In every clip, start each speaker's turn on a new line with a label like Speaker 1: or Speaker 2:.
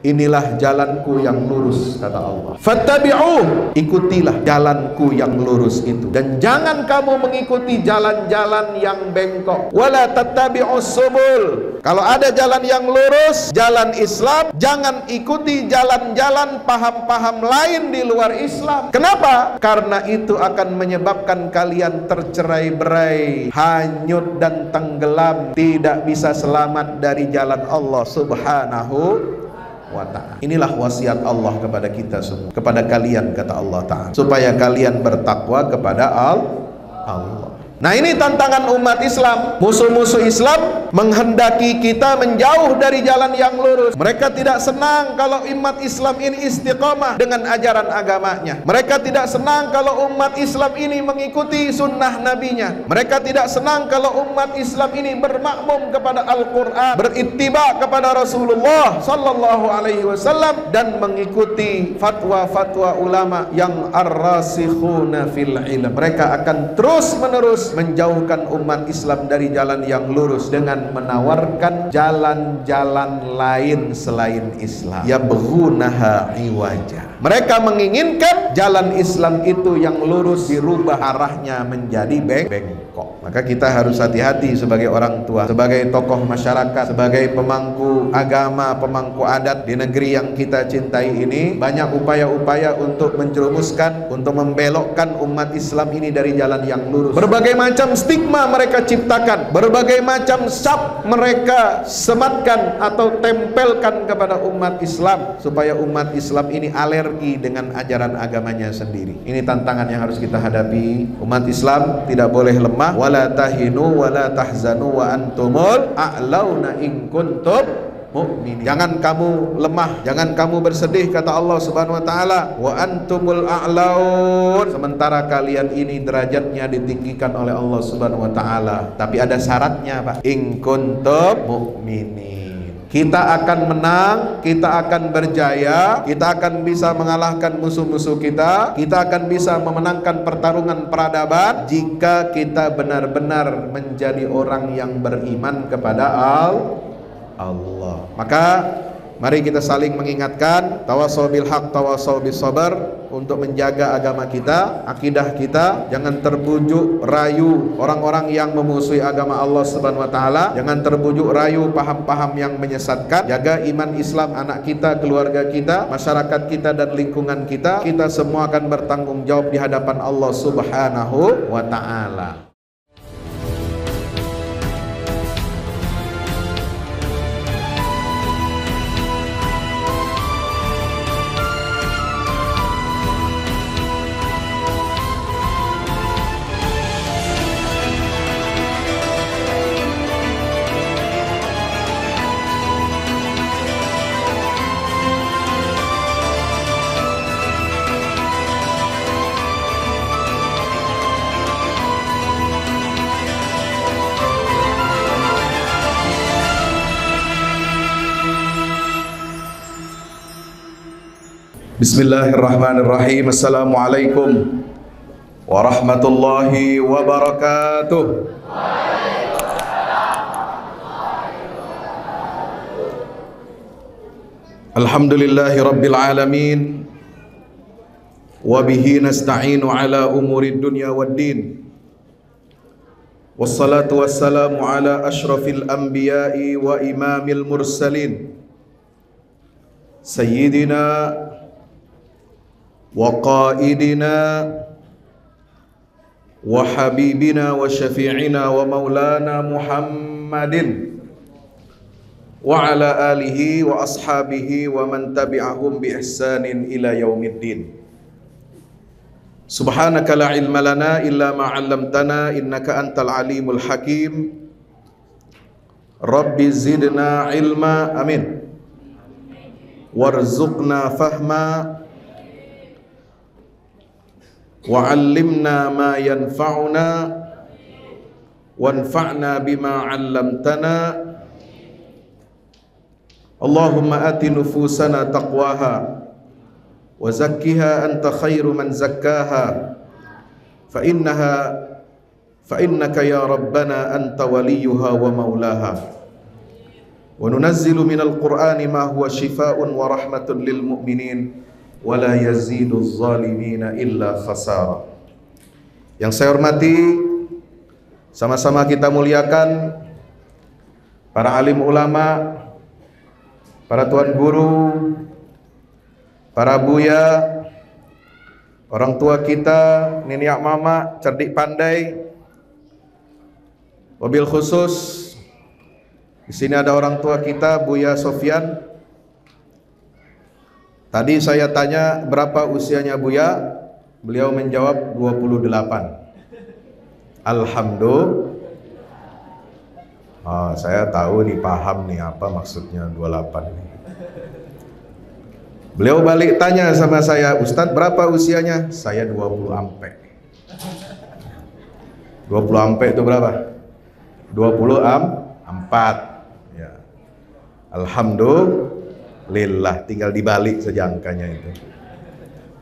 Speaker 1: Inilah jalanku yang lurus, kata Allah. Fattabi'uh, ikutilah jalanku yang lurus itu, dan jangan kamu mengikuti jalan-jalan yang bengkok. Wala tattabi'us subul. Kalau ada jalan yang lurus, jalan Islam, jangan ikuti jalan-jalan paham-paham lain di luar Islam. Kenapa? Karena itu akan menyebabkan kalian tercerai-berai, hanyut dan tenggelam, tidak bisa selamat dari jalan Allah Subhanahu wa ta'ala. Inilah wasiat Allah kepada kita semua, kepada kalian, kata Allah Ta'ala, supaya kalian bertakwa kepada Allah. Nah, ini tantangan umat Islam. Musuh-musuh Islam menghendaki kita menjauh dari jalan yang lurus. Mereka tidak senang kalau umat Islam ini istiqamah dengan ajaran agamanya. Mereka tidak senang kalau umat Islam ini mengikuti sunnah nabinya. Mereka tidak senang kalau umat Islam ini bermakmum kepada Al-Quran, berittiba kepada Rasulullah Sallallahu Alaihi Wasallam, dan mengikuti fatwa-fatwa ulama yang ar-rasikhuna fil ilm. Mereka akan terus-menerus menjauhkan umat Islam dari jalan yang lurus dengan menawarkan jalan-jalan lain selain Islam. Yabghunaha iwaja. Mereka menginginkan jalan Islam itu yang lurus dirubah arahnya menjadi bengkok. Maka kita harus hati-hati sebagai orang tua, sebagai tokoh masyarakat, sebagai pemangku agama, pemangku adat di negeri yang kita cintai ini. Banyak upaya-upaya untuk menjerumuskan, untuk membelokkan umat Islam ini dari jalan yang lurus. Berbagai macam stigma mereka ciptakan, berbagai macam sab mereka sematkan atau tempelkan kepada umat Islam, supaya umat Islam ini alergi dengan ajaran agamanya sendiri. Ini tantangan yang harus kita hadapi. Umat Islam tidak boleh lemah. Wala tahinu wala tahzanu wa antumul a'launa in kuntum mu'minin. Jangan kamu lemah, jangan kamu bersedih, kata Allah Subhanahu wa taala, wa antumul a'laun, sementara kalian ini derajatnya ditinggikan oleh Allah Subhanahu wa taala. Tapi ada syaratnya, Pak. In kuntum mu'minin. Kita akan menang, kita akan berjaya, kita akan bisa mengalahkan musuh-musuh kita, kita akan bisa memenangkan pertarungan peradaban jika kita benar-benar menjadi orang yang beriman kepada Allah. Maka mari kita saling mengingatkan, tawassaw bil haq, tawassaw bis sabr, untuk menjaga agama kita, akidah kita. Jangan terbujuk rayu orang-orang yang memusuhi agama Allah Subhanahu wa taala. Jangan terbujuk rayu paham-paham yang menyesatkan. Jaga iman Islam anak kita, keluarga kita, masyarakat kita, dan lingkungan kita. Kita semua akan bertanggung jawab di hadapan Allah Subhanahu wa taala. Bismillahirrahmanirrahim. Assalamualaikum warahmatullahi wabarakatuh. Alhamdulillahi rabbil alamin, wa bihi nasta'inu ala umuri dunya waddin. Wassalatu wassalamu ala ashrafil anbiya'i wa imamil mursalin, sayyidina wa qaidina wa habibina wa syafi'ina wa maulana Muhammadin wa ala alihi wa ashabihi wa man tabi'ahum bi ihsanin ila yaumiddin. Subhanaka la ilma lana illa ma 'allamtana innaka antal alimul hakim. Rabbi zidna ilma, amin. Warzuqna fahma wa'allimna ma yanfa'una wanfa'na bima 'allamtana. Allahumma ati nufusana taqwaha wa zakkiha anta khairu man zakkaha fa innaka ya rabbana anta waliyuha wa maulaha. Wa nunazzilu minal Qur'ani ma huwa shifaa'un wa rahmatun lil mu'minin wa la yaziduz zalimina illa khasara. Yang saya hormati, sama-sama kita muliakan para alim ulama, para tuan guru, para buya, orang tua kita, nenek mama, cerdik pandai. Wabil khusus di sini ada orang tua kita, Buya Sofyan. Tadi saya tanya berapa usianya Buya, beliau menjawab 28. Alhamdulillah. Saya tahu nih, paham nih apa maksudnya 28 ini. Beliau balik tanya sama saya, Ustadz berapa usianya? Saya 20 ampe. 20 ampe itu berapa? 24. Ya. Alhamdulillah, tinggal dibalik saja angkanya itu.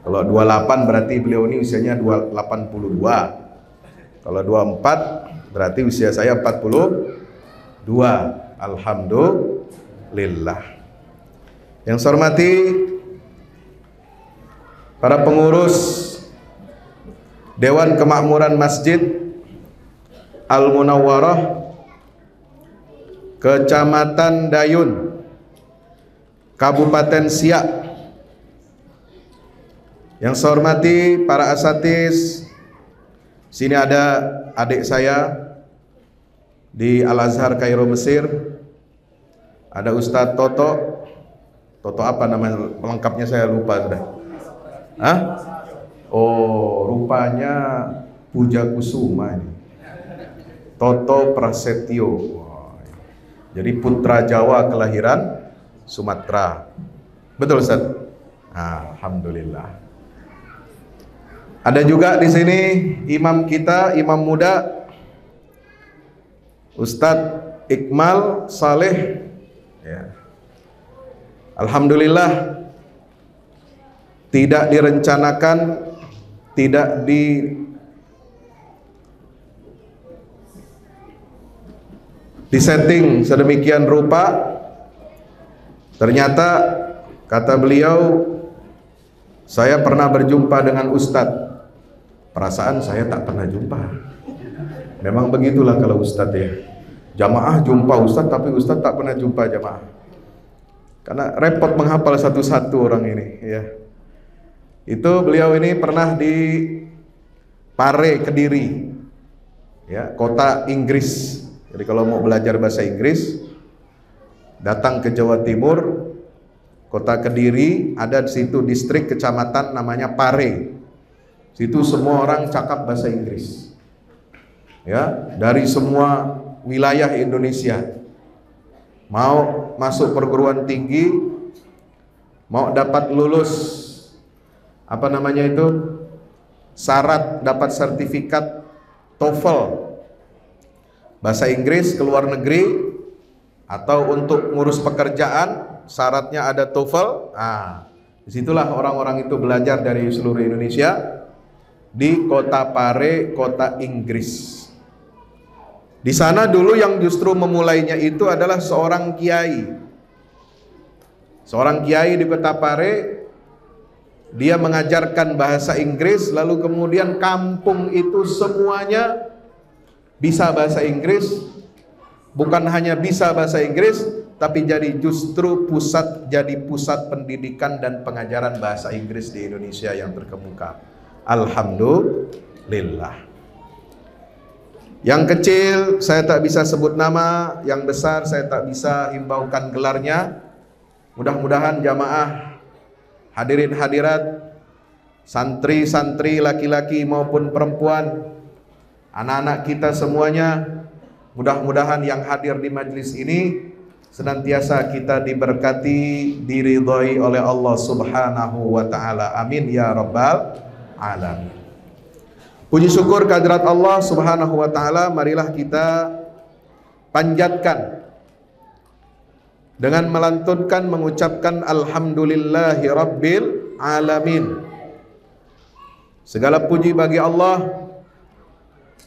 Speaker 1: Kalau 28 berarti beliau ini usianya 82. Kalau 24 berarti usia saya 42. Alhamdulillah. Yang saya hormati para pengurus Dewan Kemakmuran Masjid Al-Munawwarah Kecamatan Dayun, Kabupaten Siak. Yang saya hormati para asatiz, sini ada adik saya di Al-Azhar Kairo Mesir, ada Ustadz Toto. Toto apa nama lengkapnya saya lupa sudah. Hah? Oh, rupanya Puja Kusuma ini. Toto Prasetyo. Jadi putra Jawa kelahiran Sumatera. Betul Ustaz? Alhamdulillah. Ada juga di sini imam kita, imam muda Ustadz Iqmal Saleh. Ya. Alhamdulillah, tidak direncanakan, tidak disetting sedemikian rupa. Ternyata kata beliau, saya pernah berjumpa dengan Ustadz. Perasaan saya tak pernah jumpa. Memang begitulah kalau Ustadz ya. Jamaah jumpa Ustadz, tapi Ustadz tak pernah jumpa jamaah. Karena repot menghafal satu-satu orang ini ya. Itu beliau ini pernah di Pare, Kediri ya, kota Inggris. Jadi kalau mau belajar bahasa Inggris, datang ke Jawa Timur, kota Kediri, ada di situ distrik kecamatan namanya Pare. Situ semua orang cakap bahasa Inggris. Ya, dari semua wilayah Indonesia. Mau masuk perguruan tinggi, mau dapat lulus apa namanya itu? Syarat dapat sertifikat TOEFL bahasa Inggris ke luar negeri, atau untuk ngurus pekerjaan syaratnya ada TOEFL. Disitulah orang-orang itu belajar dari seluruh Indonesia di kota Pare, kota Inggris. Di sana dulu yang justru memulainya itu adalah seorang kiai. Seorang kiai di kota Pare, dia mengajarkan bahasa Inggris, lalu kemudian kampung itu semuanya bisa bahasa Inggris. Bukan hanya bisa bahasa Inggris, tapi jadi justru pusat pendidikan dan pengajaran bahasa Inggris di Indonesia yang terkemuka. Alhamdulillah. Yang kecil saya tak bisa sebut nama, yang besar saya tak bisa himbaukan gelarnya. Mudah-mudahan jamaah hadirin hadirat, santri-santri laki-laki maupun perempuan, anak-anak kita semuanya, mudah-mudahan yang hadir di majelis ini senantiasa kita diberkati, diridhoi oleh Allah Subhanahu wa taala. Amin ya rabbal alamin. Puji syukur kehadirat Allah Subhanahu wa taala, marilah kita panjatkan dengan melantunkan mengucapkan alhamdulillahi rabbil alamin. Segala puji bagi Allah,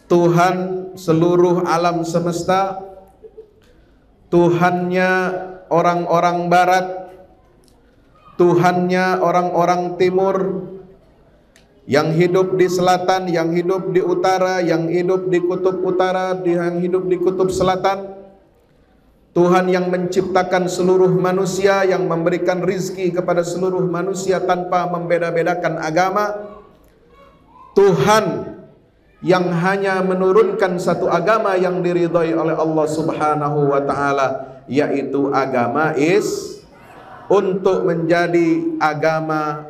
Speaker 1: Tuhan seluruh alam semesta, Tuhannya orang-orang barat, Tuhannya orang-orang timur, yang hidup di selatan, yang hidup di utara, yang hidup di kutub utara, yang hidup di kutub selatan. Tuhan yang menciptakan seluruh manusia, yang memberikan rizki kepada seluruh manusia tanpa membeda-bedakan agama. Tuhan yang hanya menurunkan satu agama yang diridhai oleh Allah Subhanahu wa ta'ala, yaitu agama untuk menjadi agama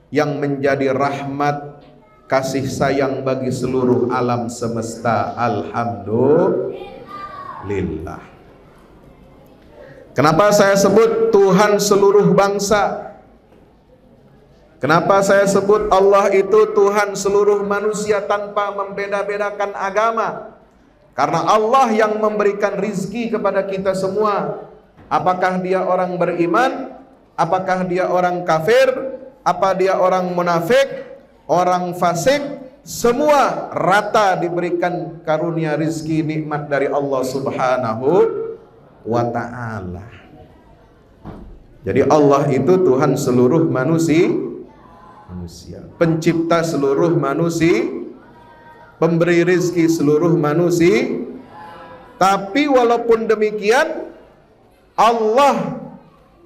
Speaker 1: yang menjadi rahmat, kasih sayang bagi seluruh alam semesta. Alhamdulillah. Kenapa saya sebut Tuhan seluruh bangsa? Kenapa saya sebut Allah itu Tuhan seluruh manusia tanpa membeda-bedakan agama? Karena Allah yang memberikan rizki kepada kita semua. Apakah dia orang beriman? Apakah dia orang kafir? Apa dia orang munafik? Orang fasik? Semua rata diberikan karunia rizki nikmat dari Allah Subhanahu wa ta'ala. Jadi Allah itu Tuhan seluruh manusia, pencipta seluruh manusia, pemberi rizki seluruh manusia. Tapi walaupun demikian, Allah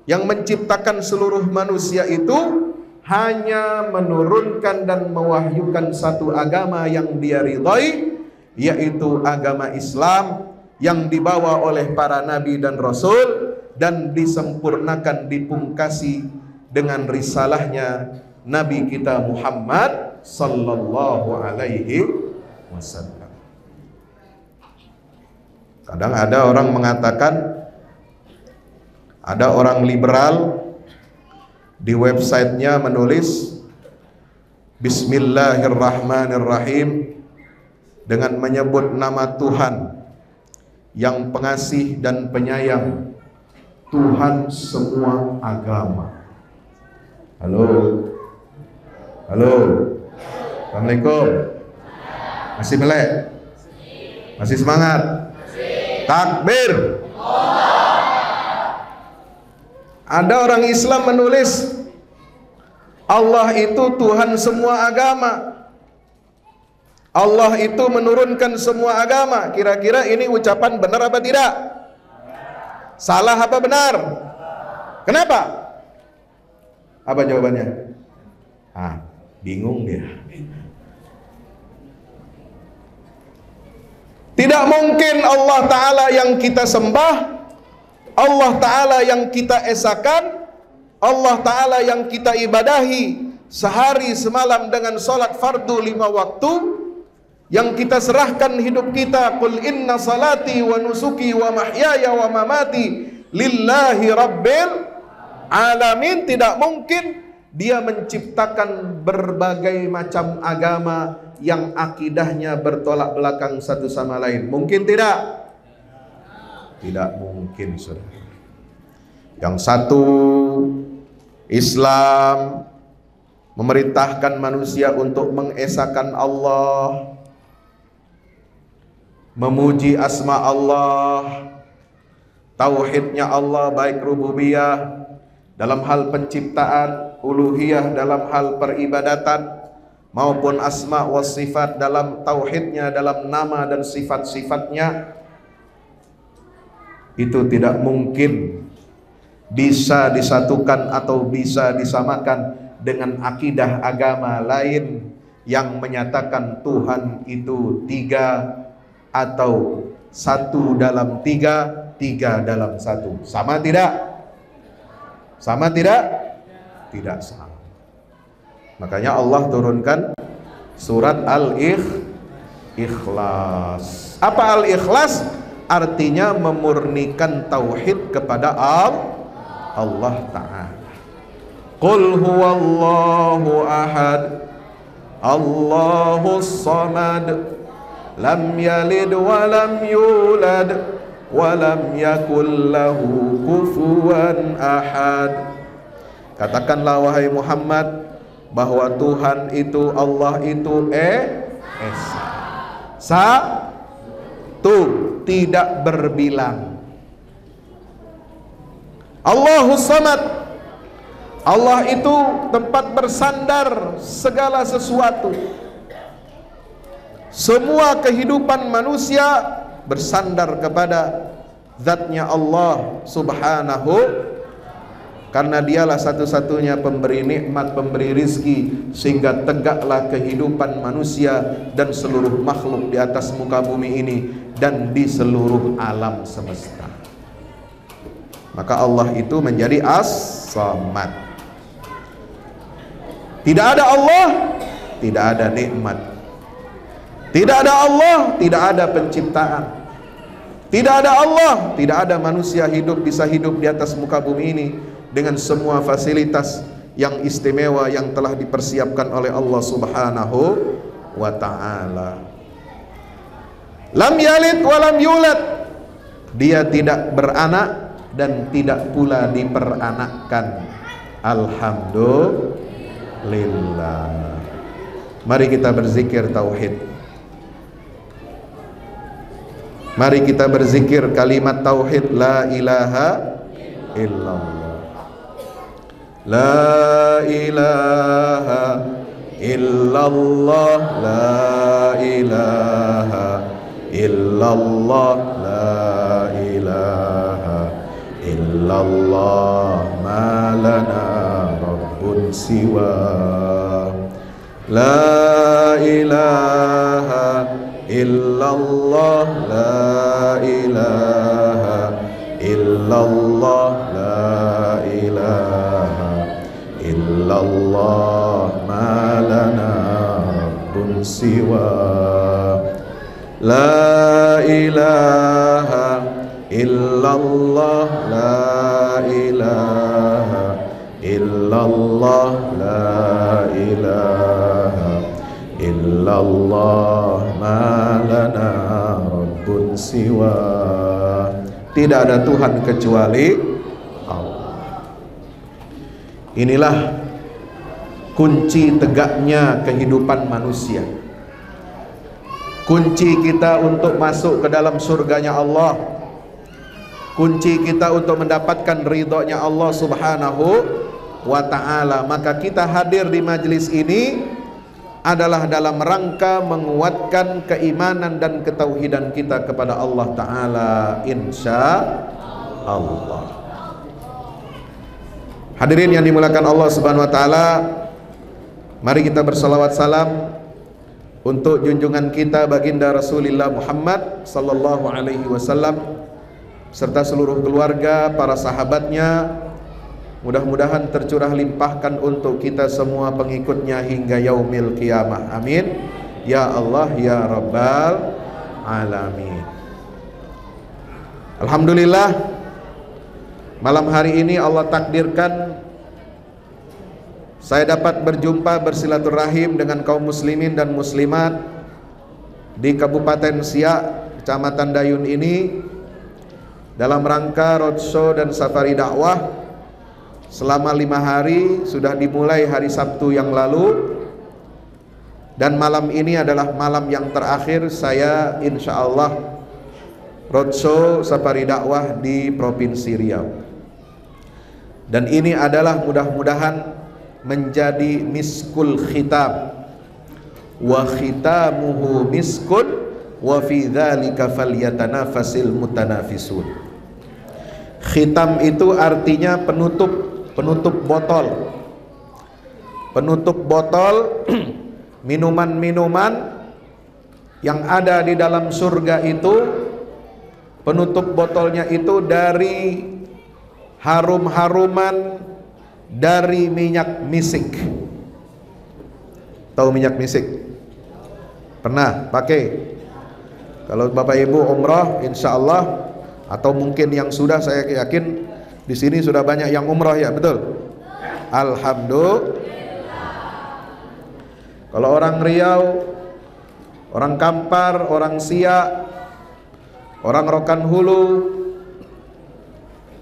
Speaker 1: yang menciptakan seluruh manusia itu hanya menurunkan dan mewahyukan satu agama yang dia ridhai, yaitu agama Islam, yang dibawa oleh para nabi dan rasul dan disempurnakan, dipungkasi dengan risalahnya Nabi kita Muhammad sallallahu alaihi wasallam. Kadang ada orang mengatakan, ada orang liberal di websitenya menulis Bismillahirrahmanirrahim dengan menyebut nama Tuhan yang pengasih dan penyayang, Tuhan semua agama. Halo, halo, assalamualaikum. Masih melek? Masih semangat? Takbir. Ada orang Islam menulis Allah itu Tuhan semua agama, Allah itu menurunkan semua agama. Kira-kira ini ucapan benar apa tidak? Salah apa benar? Kenapa? Apa jawabannya? Bingung dia. Tidak mungkin Allah Ta'ala yang kita sembah, Allah Ta'ala yang kita esakan, Allah Ta'ala yang kita ibadahi sehari semalam dengan sholat fardu 5 waktu, yang kita serahkan hidup kita, qul inna salati wa nusuki wa mahyaya wa mamati lillahi rabbil alamin. Tidak mungkin dia menciptakan berbagai macam agama yang akidahnya bertolak belakang satu sama lain. Mungkin tidak? Tidak mungkin, saudara. Yang satu Islam memerintahkan manusia untuk mengesakan Allah, memuji asma Allah, tauhidnya Allah, baik rububiyah dalam hal penciptaan, uluhiyah dalam hal peribadatan, maupun asma wa sifat dalam tauhidnya, dalam nama dan sifat-sifatnya. Itu tidak mungkin bisa disatukan atau bisa disamakan dengan akidah agama lain yang menyatakan Tuhan itu 3 atau 1 dalam 3, 3 dalam 1. Sama tidak? Sama tidak? Tidak sama. Makanya Allah turunkan surat Al-Ikhlas. Apa Al-Ikhlas? Artinya memurnikan tauhid kepada Allah Ta'ala. Qul huwallahu ahad, Allahus samad, lam yalid wa lam yulad wa lam yakul lahu kufuwan ahad. Katakanlah wahai Muhammad bahwa Tuhan itu, Allah itu esa, satu, tidak berbilang. Allahus Samad. Allah itu tempat bersandar segala sesuatu. Semua kehidupan manusia bersandar kepada zatnya Allah subhanahu, karena dialah satu-satunya pemberi nikmat, pemberi rizki, sehingga tegaklah kehidupan manusia dan seluruh makhluk di atas muka bumi ini dan di seluruh alam semesta. Maka Allah itu menjadi As-Samad. Tidak ada Allah, tidak ada nikmat. Tidak ada Allah, tidak ada penciptaan. Tidak ada Allah, tidak ada manusia bisa hidup di atas muka bumi ini dengan semua fasilitas yang istimewa yang telah dipersiapkan oleh Allah Subhanahu wa ta'ala. Lam yalid wa lam yulad. Dia tidak beranak dan tidak pula diperanakkan. Alhamdulillah. Mari kita berzikir tauhid. Mari kita berzikir kalimat tauhid, la ilaha illallah. La ilaha illallah, la ilaha illallah, la ilaha illallah, ma lana rabbun siwa. La ilaha illallah, la ilaha illallah, la ilaha illallah, ma lana rabbun siwa. La ilaha illallah, la ilaha illallah, la ilaha illallah, ma lana rabbun siwa. Tidak ada Tuhan kecuali Allah. Inilah kunci tegaknya kehidupan manusia. Kunci kita untuk masuk ke dalam surganya Allah. Kunci kita untuk mendapatkan ridhonya Allah Subhanahu wa ta'ala. Maka kita hadir di majelis ini adalah dalam rangka menguatkan keimanan dan ketauhidan kita kepada Allah Ta'ala, insya Allah. Hadirin yang dimuliakan Allah Subhanahu wa ta'ala, mari kita bersalawat salam untuk junjungan kita baginda Rasulullah Muhammad sallallahu alaihi wasallam serta seluruh keluarga, para sahabatnya. Mudah-mudahan tercurah limpahkan untuk kita semua pengikutnya hingga yaumil qiyamah. Amin. Ya Allah ya Rabbal Alamin. Alhamdulillah, malam hari ini Allah takdirkan saya dapat berjumpa bersilaturahim dengan kaum muslimin dan muslimat di Kabupaten Siak, Kecamatan Dayun ini dalam rangka roadshow dan safari dakwah selama 5 hari. Sudah dimulai hari Sabtu yang lalu, dan malam ini adalah malam yang terakhir saya insya Allah roadshow safari dakwah di Provinsi Riau. Dan ini adalah mudah-mudahan menjadi miskul khitam, wa khitamuhu miskun, wa fi dzalika falyatanafasil mutanafisun. Khitam itu artinya penutup botol. Penutup botol minuman-minuman yang ada di dalam surga itu, penutup botolnya itu dari harum-haruman dari minyak misik. Tahu minyak misik? Pernah pakai? Kalau Bapak Ibu umrah insya Allah, atau mungkin yang sudah, saya yakin di sini sudah banyak yang umrah ya, betul? Alhamdulillah. Kalau orang Riau, orang Kampar, orang Siak, orang Rokan Hulu,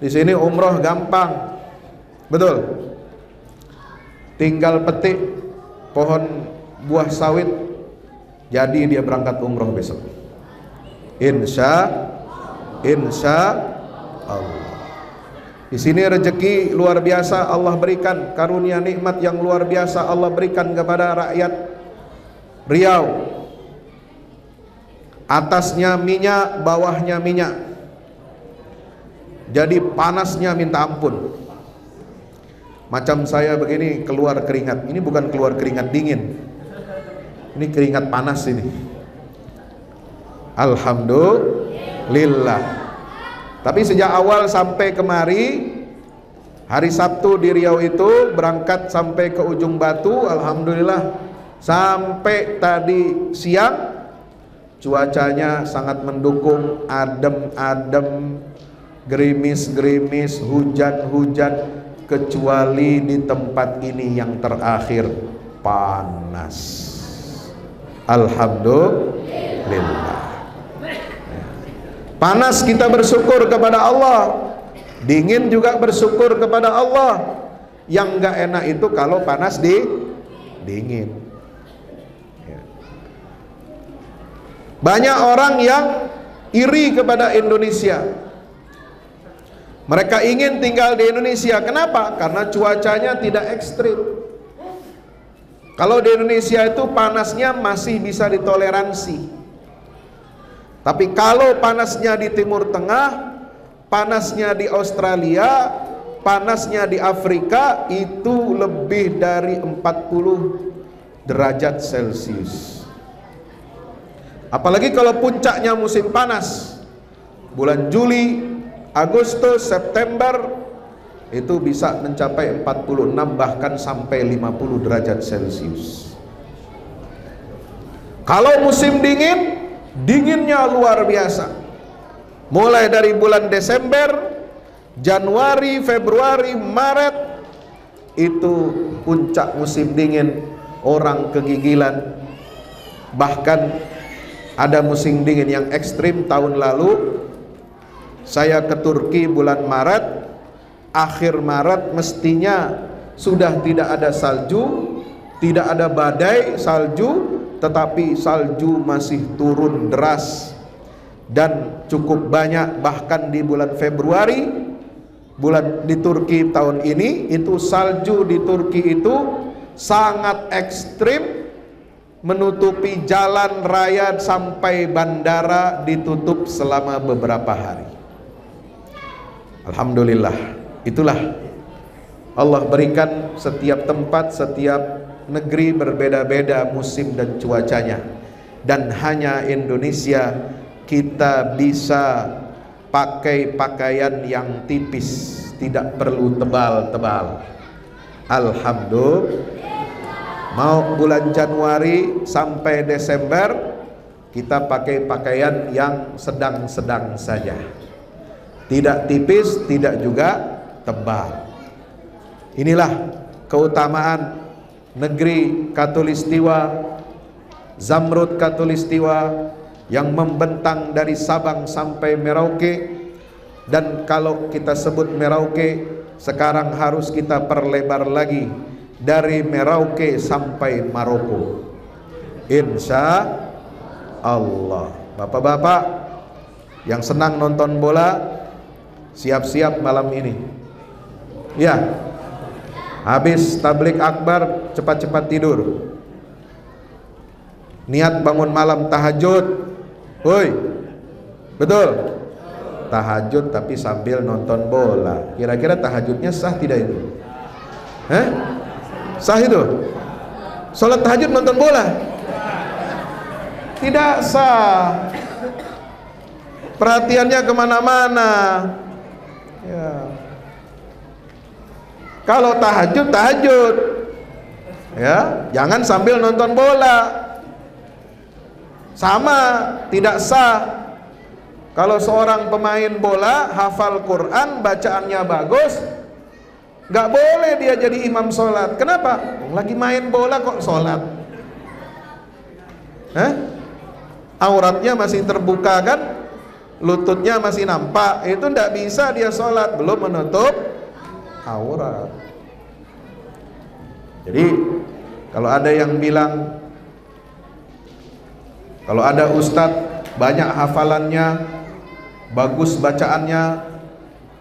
Speaker 1: di sini umrah gampang, betul? Tinggal petik pohon buah sawit, jadi dia berangkat umrah besok. Insya Allah. Di sini rezeki luar biasa Allah berikan, karunia nikmat yang luar biasa Allah berikan kepada rakyat Riau. Atasnya minyak, bawahnya minyak. Jadi panasnya minta ampun. Macam saya begini keluar keringat. Ini bukan keluar keringat dingin. Ini keringat panas ini. Alhamdulillah. Tapi sejak awal sampai kemari, hari Sabtu di Riau itu berangkat sampai ke Ujung Batu, alhamdulillah sampai tadi siang cuacanya sangat mendukung, adem-adem, gerimis-gerimis, hujan-hujan, kecuali di tempat ini yang terakhir panas. Alhamdulillah. Panas kita bersyukur kepada Allah, dingin juga bersyukur kepada Allah. Yang enggak enak itu kalau panas dingin. Banyak orang yang iri kepada Indonesia. Mereka ingin tinggal di Indonesia. Kenapa? Karena cuacanya tidak ekstrim. Kalau di Indonesia itu panasnya masih bisa ditoleransi. Tapi kalau panasnya di Timur Tengah, panasnya di Australia, panasnya di Afrika, itu lebih dari 40 derajat Celcius. Apalagi kalau puncaknya musim panas, bulan Juli, Agustus, September, itu bisa mencapai 46 bahkan sampai 50 derajat Celcius. Kalau musim dingin, dinginnya luar biasa. Mulai dari bulan Desember, Januari, Februari, Maret, itu puncak musim dingin, orang kegigilan. Bahkan ada musim dingin yang ekstrim. Tahun lalu saya ke Turki bulan Maret, akhir Maret mestinya sudah tidak ada salju, tidak ada badai salju, tetapi salju masih turun deras dan cukup banyak. Bahkan di bulan Februari, bulan di Turki tahun ini, itu salju di Turki itu sangat ekstrim, menutupi jalan raya sampai bandara ditutup selama beberapa hari. Alhamdulillah, itulah Allah berikan setiap tempat, setiap negeri berbeda-beda musim dan cuacanya. Dan hanya Indonesia kita bisa pakai pakaian yang tipis, tidak perlu tebal-tebal. Alhamdulillah. Mau bulan Januari sampai Desember kita pakai pakaian yang sedang-sedang saja, tidak tipis, tidak juga tebal. Inilah keutamaan negeri Katulistiwa, Zamrud Katulistiwa yang membentang dari Sabang sampai Merauke. Dan kalau kita sebut Merauke, sekarang harus kita perlebar lagi dari Merauke sampai Maroko, insya Allah. Bapak-bapak yang senang nonton bola, siap-siap malam ini ya. Habis tablik akbar cepat-cepat tidur, niat bangun malam tahajud. Woi, betul tahajud tapi sambil nonton bola. Kira-kira tahajudnya sah tidak itu? Sah itu? Sholat tahajud nonton bola? Tidak sah. Perhatiannya kemana-mana ya. Kalau tahajud, tahajud ya, jangan sambil nonton bola. Sama, tidak sah. Kalau seorang pemain bola hafal Quran, bacaannya bagus, nggak boleh dia jadi imam sholat. Kenapa? Lagi main bola kok sholat? Auratnya masih terbuka kan, lututnya masih nampak, itu nggak bisa dia sholat, belum menutup aurat. Jadi kalau ada yang bilang, kalau ada ustadz banyak hafalannya, bagus bacaannya,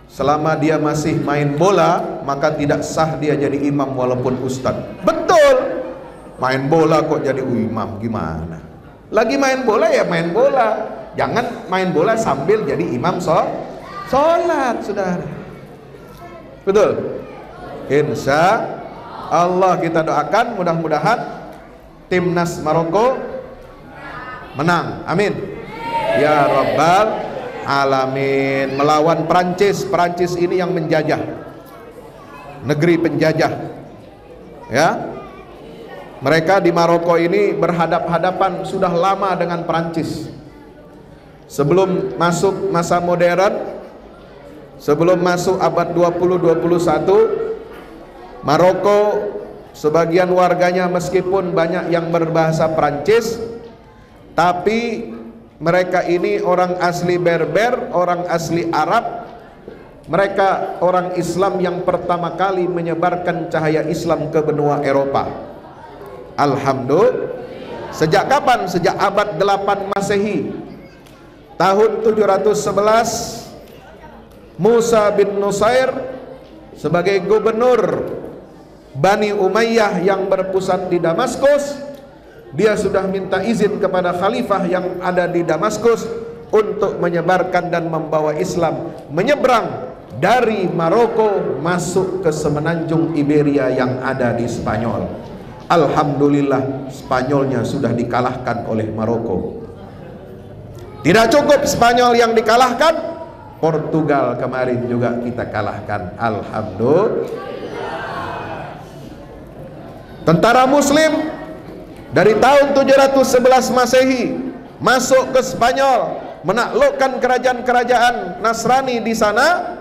Speaker 1: selama dia masih main bola, maka tidak sah dia jadi imam walaupun ustadz. Betul. Main bola kok jadi imam, gimana? Lagi main bola ya main bola. Jangan main bola sambil jadi imam sholat, saudara. Betul. Insya Allah kita doakan mudah-mudahan timnas Maroko menang. Amin. Ya Rabbal Alamin. Melawan Prancis. Prancis ini yang menjajah, negeri penjajah. Ya. Mereka di Maroko ini berhadap-hadapan sudah lama dengan Prancis. Sebelum masuk masa modern, sebelum masuk abad 20-21, Maroko sebagian warganya meskipun banyak yang berbahasa Prancis, tapi mereka ini orang asli Berber, orang asli Arab. Mereka orang Islam yang pertama kali menyebarkan cahaya Islam ke benua Eropa. Alhamdulillah. Sejak kapan? Sejak abad 8 Masehi. Tahun 711, Musa bin Nusair sebagai gubernur Bani Umayyah yang berpusat di Damaskus, dia sudah minta izin kepada khalifah yang ada di Damaskus untuk menyebarkan dan membawa Islam menyeberang dari Maroko masuk ke semenanjung Iberia yang ada di Spanyol. Alhamdulillah, Spanyolnya sudah dikalahkan oleh Maroko. Tidak cukup Spanyol yang dikalahkan, Portugal kemarin juga kita kalahkan. Alhamdulillah. Tentara Muslim dari tahun 711 Masehi masuk ke Spanyol, menaklukkan kerajaan-kerajaan Nasrani di sana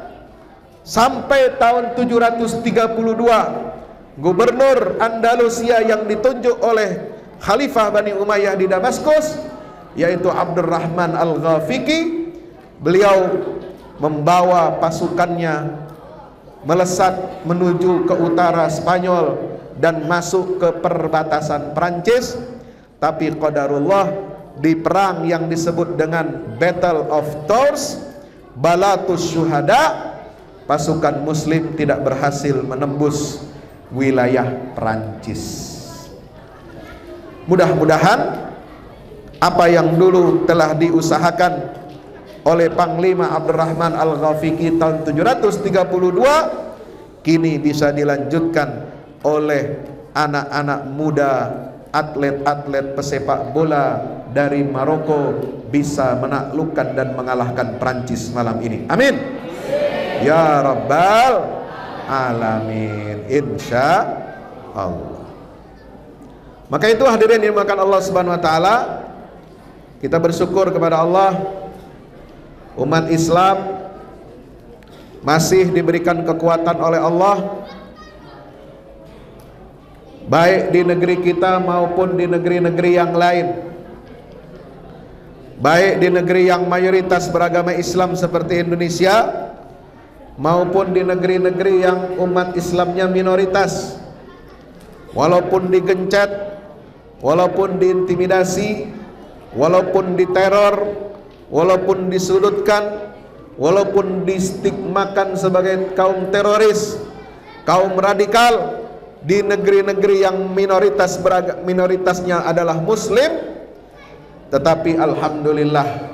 Speaker 1: sampai tahun 732. Gubernur Andalusia yang ditunjuk oleh Khalifah Bani Umayyah di Damaskus, yaitu Abdurrahman Al-Ghafiqi, beliau membawa pasukannya melesat menuju ke utara Spanyol dan masuk ke perbatasan Prancis. Tapi qadarullah, di perang yang disebut dengan Battle of Tours, Balatus Syuhada, pasukan Muslim tidak berhasil menembus wilayah Prancis. Mudah-mudahan apa yang dulu telah diusahakan oleh Panglima Abdurrahman Al-Ghafiqi tahun 732 kini bisa dilanjutkan oleh anak-anak muda, atlet-atlet pesepak bola dari Maroko, bisa menaklukkan dan mengalahkan Prancis malam ini. Amin. Ya Rabbal Alamin, insya Allah. Maka itu hadirin yang dimuliakan Allah Subhanahu wa taala, kita bersyukur kepada Allah, umat Islam masih diberikan kekuatan oleh Allah, baik di negeri kita maupun di negeri-negeri yang lain, baik di negeri yang mayoritas beragama Islam seperti Indonesia maupun di negeri-negeri yang umat Islamnya minoritas. Walaupun digencet, walaupun diintimidasi, walaupun diteror, walaupun disudutkan, walaupun distigmakan sebagai kaum teroris, kaum radikal, di negeri-negeri yang minoritasnya adalah Muslim, tetapi alhamdulillah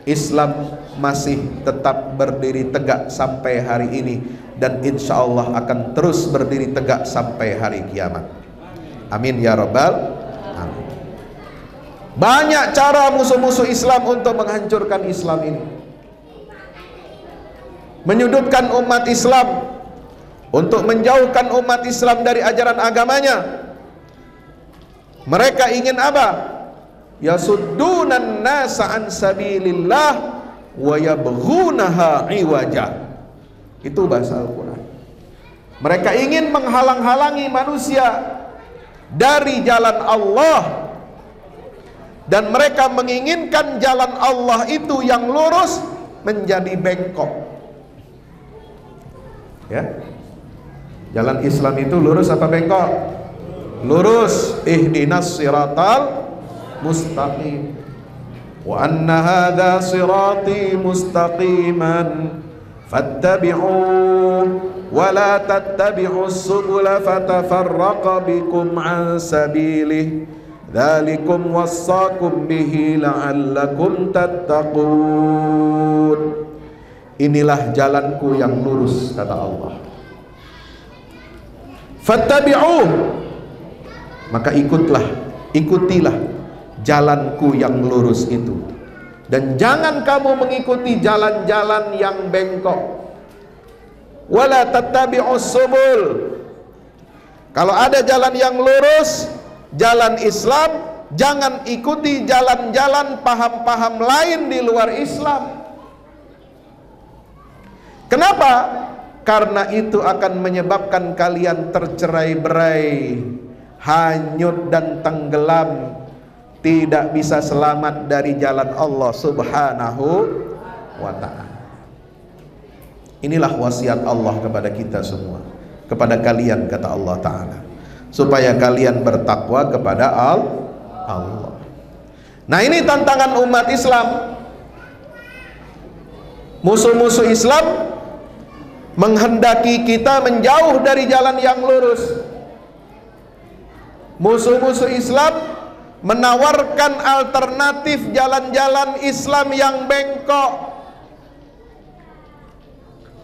Speaker 1: Islam masih tetap berdiri tegak sampai hari ini, dan insya Allah akan terus berdiri tegak sampai hari kiamat. Amin ya Rabbal Alamin. Banyak cara musuh-musuh Islam untuk menghancurkan Islam ini, menyudutkan umat Islam, untuk menjauhkan umat Islam dari ajaran agamanya. Mereka ingin apa? Yasuddunan nasa an sabilillah wa yabghunaha iwaja. Itu bahasa Al-Quran. Mereka ingin menghalang-halangi manusia dari jalan Allah, dan mereka menginginkan jalan Allah itu yang lurus menjadi bengkok. Ya, jalan Islam itu lurus apa bengkok? Lurus. Ihdinas siratal mustaqim. Wa anna hadha sirati mustaqiman fattabi'u wa la tattabi'us subula fatafarraqa bikum an sabilihi dzalikum wassaqum bihi la'allakum tattaqun. Inilah jalanku yang lurus, kata Allah. Fattabi'u, maka ikutilah jalanku yang lurus itu, dan jangan kamu mengikuti jalan-jalan yang bengkok. Wala tattabi'us subul, kalau ada jalan yang lurus, jalan Islam, jangan ikuti jalan-jalan paham-paham lain di luar Islam. Kenapa? Karena itu akan menyebabkan kalian tercerai-berai, hanyut dan tenggelam, tidak bisa selamat dari jalan Allah Subhanahu wa ta'ala. Inilah wasiat Allah kepada kita semua, kepada kalian, kata Allah Ta'ala, supaya kalian bertakwa kepada Allah. Nah, ini tantangan umat Islam. Musuh-musuh Islam menghendaki kita menjauh dari jalan yang lurus. Musuh-musuh Islam menawarkan alternatif jalan-jalan Islam yang bengkok.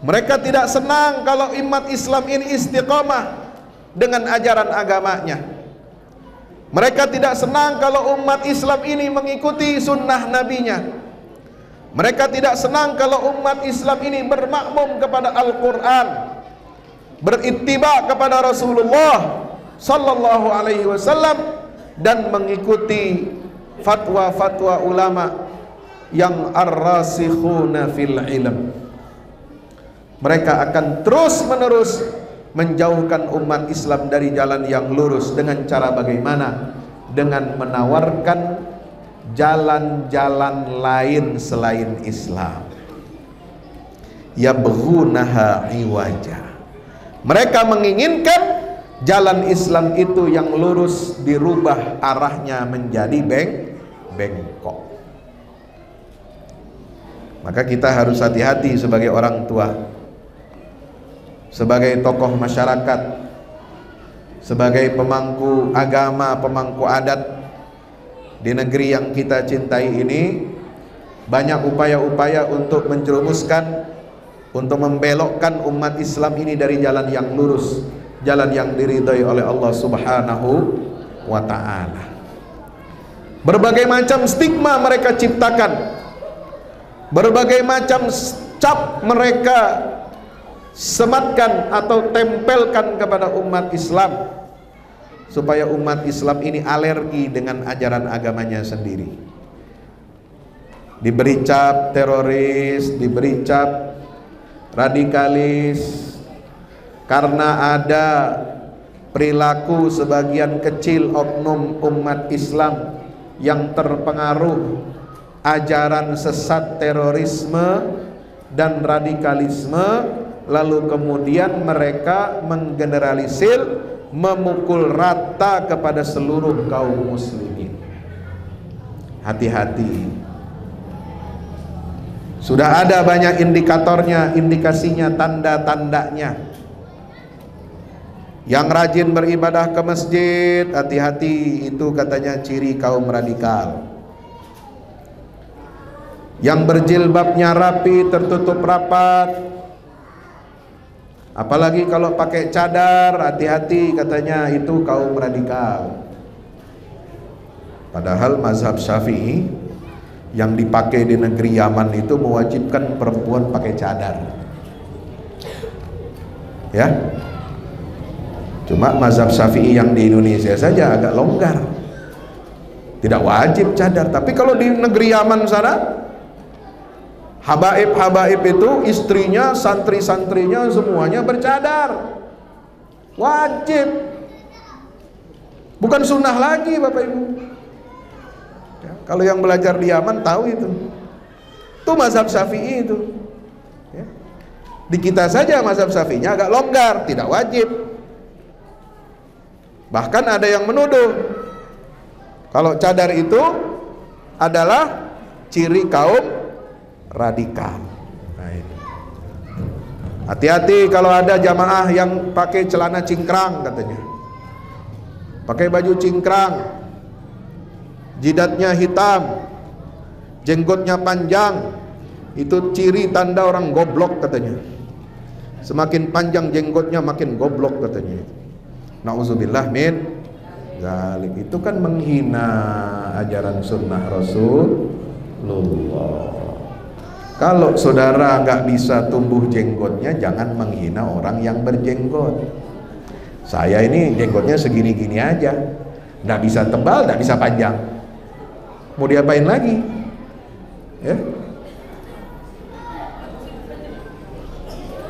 Speaker 1: Mereka tidak senang kalau umat Islam ini istiqomah dengan ajaran agamanya. Mereka tidak senang kalau umat Islam ini mengikuti sunnah nabinya. Mereka tidak senang kalau umat Islam ini bermakmum kepada Al-Quran, berittiba kepada Rasulullah Sallallahu Alaihi Wasallam, dan mengikuti fatwa-fatwa ulama yang ar-rasikhuna fil ilm. Mereka akan terus-menerus menjauhkan umat Islam dari jalan yang lurus. Dengan cara bagaimana? Dengan menawarkan jalan-jalan lain selain Islam. Yabghunaha iwaja, mereka menginginkan jalan Islam itu yang lurus dirubah arahnya menjadi bengkok. Maka kita harus hati-hati sebagai orang tua, sebagai tokoh masyarakat, sebagai pemangku agama, pemangku adat di negeri yang kita cintai ini. Banyak upaya-upaya untuk menjerumuskan, untuk membelokkan umat Islam ini dari jalan yang lurus, jalan yang diridhai oleh Allah Subhanahu wa ta'ala. Berbagai macam stigma mereka ciptakan, berbagai macam cap mereka sematkan atau tempelkan kepada umat Islam, supaya umat Islam ini alergi dengan ajaran agamanya sendiri. Diberi cap teroris, diberi cap radikalis, karena ada perilaku sebagian kecil oknum umat Islam yang terpengaruh ajaran sesat terorisme dan radikalisme, lalu kemudian mereka menggeneralisir, memukul rata kepada seluruh kaum muslimin. Hati-hati. Sudah ada banyak indikatornya, indikasinya, tanda-tandanya. Yang rajin beribadah ke masjid, hati-hati, itu katanya ciri kaum radikal. Yang berjilbabnya rapi, tertutup rapat, apalagi kalau pakai cadar, hati-hati, katanya itu kaum radikal. Padahal mazhab Syafi'i yang dipakai di negeri Yaman itu mewajibkan perempuan pakai cadar. Ya. Cuma mazhab Syafi'i yang di Indonesia saja agak longgar, tidak wajib cadar. Tapi kalau di negeri Yaman sana, habaib-habaib itu istrinya, santri-santrinya semuanya bercadar, wajib, bukan sunnah lagi, Bapak Ibu. Ya, kalau yang belajar di Yaman tahu itu mazhab Syafi'i itu. Ya. Di kita saja mazhab Syafi'inya agak longgar, tidak wajib. Bahkan ada yang menuduh kalau cadar itu adalah ciri kaum radikal. Nah, Hati-hati kalau ada jamaah yang pakai celana cingkrang katanya, pakai baju cingkrang, jidatnya hitam, jenggotnya panjang. Itu ciri tanda orang goblok katanya. Semakin panjang jenggotnya makin goblok katanya. Nauzubillah min zalik. Itu kan menghina ajaran sunnah Rasulullah. Kalau saudara nggak bisa tumbuh jenggotnya, jangan menghina orang yang berjenggot. Saya ini jenggotnya segini-gini aja, nggak bisa tebal, nggak bisa panjang. Mau diapain lagi? Ya?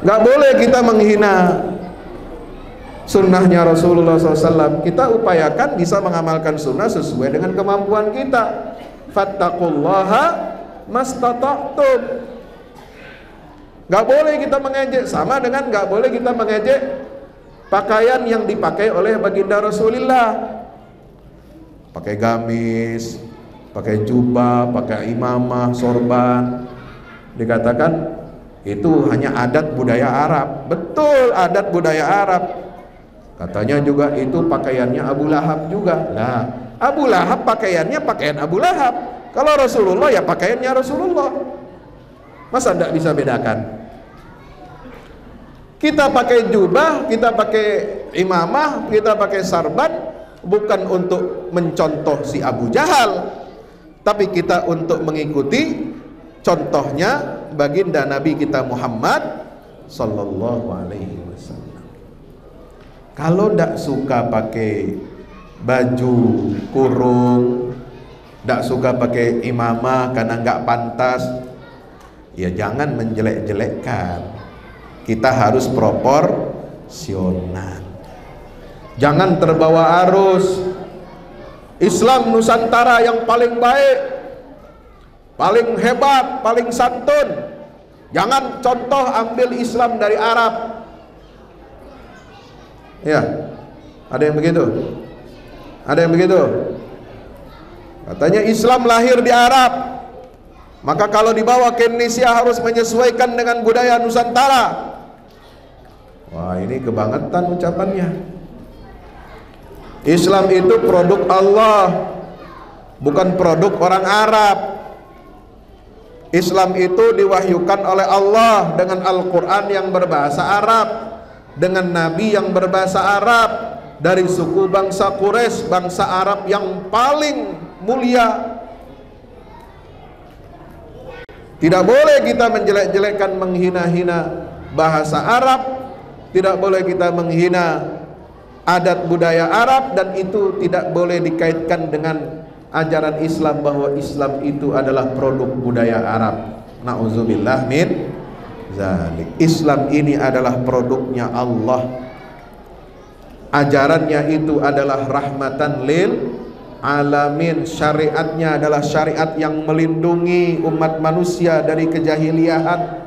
Speaker 1: Nggak boleh kita menghina sunnahnya Rasulullah SAW. Kita upayakan bisa mengamalkan sunnah sesuai dengan kemampuan kita. Fattaqullaha mastata'tum. Nggak boleh kita mengejek, sama dengan nggak boleh kita mengejek pakaian yang dipakai oleh baginda Rasulullah. Pakai gamis, pakai jubah, pakai imamah, sorban. Dikatakan itu hanya adat budaya Arab. Betul, adat budaya Arab. Katanya juga itu pakaiannya Abu Lahab juga. Nah, Abu Lahab pakaiannya pakaian Abu Lahab. Kalau Rasulullah ya pakaiannya Rasulullah. Masa tidak bisa bedakan? Kita pakai jubah, kita pakai imamah, kita pakai sarban, bukan untuk mencontoh si Abu Jahal, tapi kita untuk mengikuti contohnya baginda Nabi kita Muhammad Sallallahu Alaihi Wasallam. Kalau tidak suka pakai baju kurung, tidak suka pakai imamah karena nggak pantas, ya jangan menjelek-jelekkan. Kita harus proporsional, jangan terbawa arus. Islam Nusantara yang paling baik, paling hebat, paling santun. Jangan contoh ambil Islam dari Arab. Ya, ada yang begitu? Ada yang begitu? Katanya Islam lahir di Arab, maka kalau dibawa ke Indonesia harus menyesuaikan dengan budaya Nusantara. Wah, ini kebangetan ucapannya. Islam itu produk Allah, bukan produk orang Arab. Islam itu diwahyukan oleh Allah dengan Al-Quran yang berbahasa Arab, dengan Nabi yang berbahasa Arab, dari suku bangsa Quraisy, bangsa Arab yang paling mulia. Tidak boleh kita menjelek-jelekkan, menghina-hina bahasa Arab. Tidak boleh kita menghina adat budaya Arab, dan itu tidak boleh dikaitkan dengan ajaran Islam bahwa Islam itu adalah produk budaya Arab. Nauzubillah min zalik. Islam ini adalah produknya Allah. Ajarannya itu adalah rahmatan lil alamin. Syariatnya adalah syariat yang melindungi umat manusia dari kejahiliahan.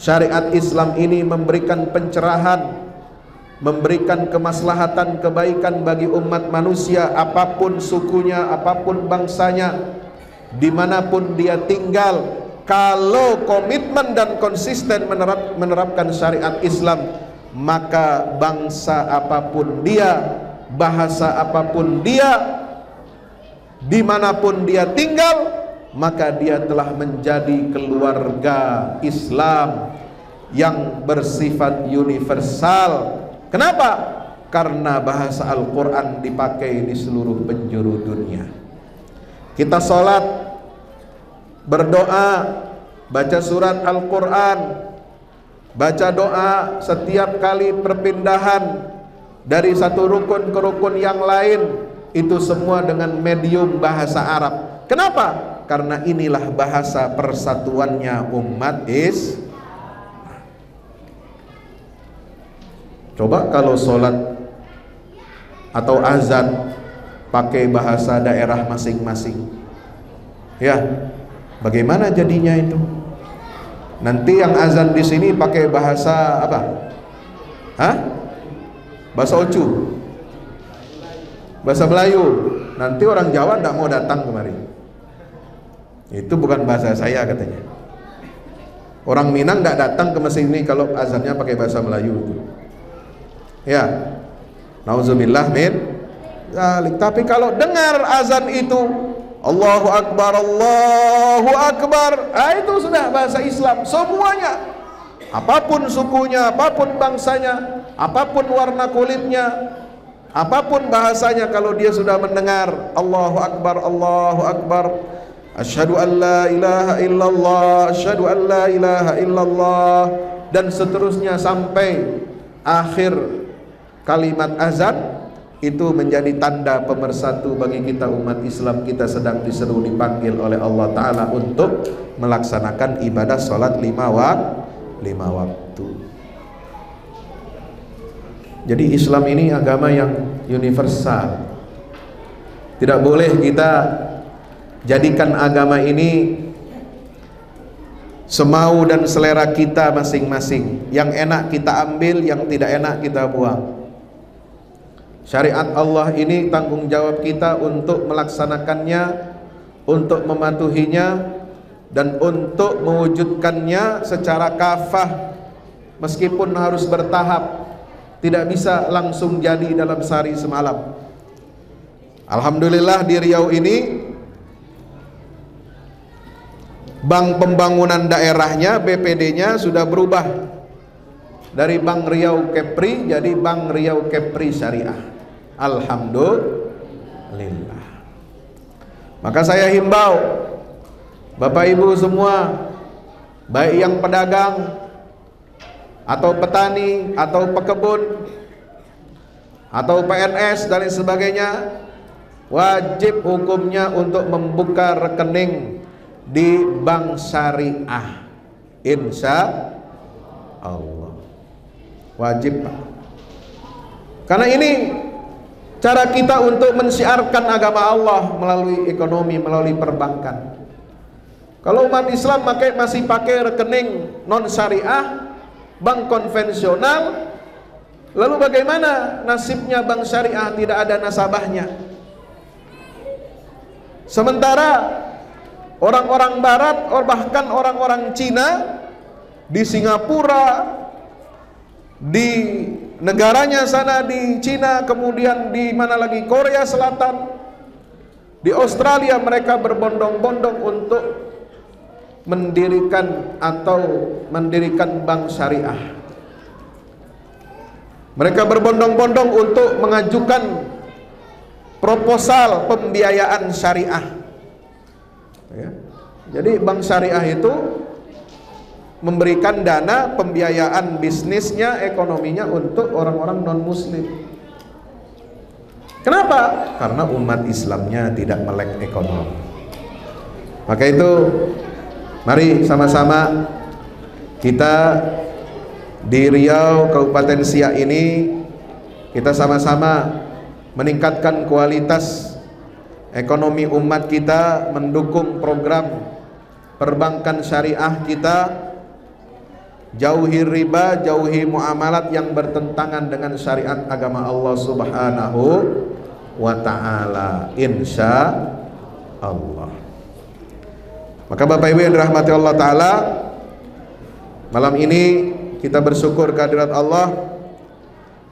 Speaker 1: Syariat Islam ini memberikan pencerahan, memberikan kemaslahatan, kebaikan bagi umat manusia, apapun sukunya, apapun bangsanya, dimanapun dia tinggal. Kalau komitmen dan konsisten menerapkan syariat Islam, maka bangsa apapun dia, bahasa apapun dia, dimanapun dia tinggal, maka dia telah menjadi keluarga Islam yang bersifat universal. Kenapa? Karena bahasa Al-Quran dipakai di seluruh penjuru dunia. Kita sholat, berdoa, baca surat Al-Quran, baca doa setiap kali perpindahan dari satu rukun ke rukun yang lain, itu semua dengan medium bahasa Arab. Kenapa? Karena inilah bahasa persatuannya umat Islam. Coba kalau sholat atau azan pakai bahasa daerah masing-masing, ya bagaimana jadinya itu? Nanti yang azan di sini pakai bahasa apa? Hah? Bahasa Ocu, bahasa Melayu. Nanti orang Jawa tidak mau datang kemari. Itu bukan bahasa saya katanya. Orang Minang nggak datang ke masjid ini kalau azannya pakai bahasa Melayu. Ya, nauzubillah min dzalik. Tapi kalau dengar azan itu Allahu Akbar, Allahu Akbar, itu sudah bahasa Islam semuanya. Apapun sukunya, apapun bangsanya, apapun warna kulitnya, apapun bahasanya, kalau dia sudah mendengar Allahu Akbar, Allahu Akbar, asyhadu an la ilaha illallah, asyhadu an la ilaha illallah, dan seterusnya sampai akhir kalimat azan, itu menjadi tanda pemersatu bagi kita umat Islam. Kita sedang diseru, dipanggil oleh Allah Ta'ala untuk melaksanakan ibadah sholat 5 waktu. Jadi Islam ini agama yang universal. Tidak boleh kita jadikan agama ini semau dan selera kita masing-masing. Yang enak kita ambil, yang tidak enak kita buang. Syariat Allah ini tanggung jawab kita untuk melaksanakannya, untuk mematuhinya, dan untuk mewujudkannya secara kafah, meskipun harus bertahap, tidak bisa langsung jadi dalam sehari semalam. Alhamdulillah di Riau ini Bank Pembangunan Daerahnya, BPD-nya sudah berubah dari Bank Riau Kepri jadi Bank Riau Kepri Syariah. Alhamdulillah. Maka saya himbau Bapak Ibu semua, baik yang pedagang atau petani atau pekebun atau PNS dan lain sebagainya, wajib hukumnya untuk membuka rekening di bank syariah. Insya Allah wajib, Pak. Karena ini cara kita untuk mensiarkan agama Allah melalui ekonomi, melalui perbankan. Kalau umat Islam masih pakai rekening non syariah, bank konvensional, lalu bagaimana nasibnya bank syariah tidak ada nasabahnya? Sementara orang-orang barat, bahkan orang-orang Cina di Singapura, di negaranya sana di Cina, kemudian di mana lagi, Korea Selatan, di Australia, mereka berbondong-bondong untuk mendirikan bank syariah. Mereka berbondong-bondong untuk mengajukan proposal pembiayaan syariah, ya. Jadi bank syariah itu memberikan dana pembiayaan bisnisnya, ekonominya untuk orang-orang non-muslim. Kenapa? Karena umat Islamnya tidak melek ekonomi. Maka itu mari sama-sama kita di Riau Kabupaten Siak ini, kita sama-sama meningkatkan kualitas ekonomi umat kita, mendukung program perbankan syariah kita, jauhi riba, jauhi muamalat yang bertentangan dengan syariat agama Allah Subhanahu wa ta'ala, insya Allah. Maka Bapak Ibu yang dirahmati Allah Ta'ala, malam ini kita bersyukur kehadirat Allah,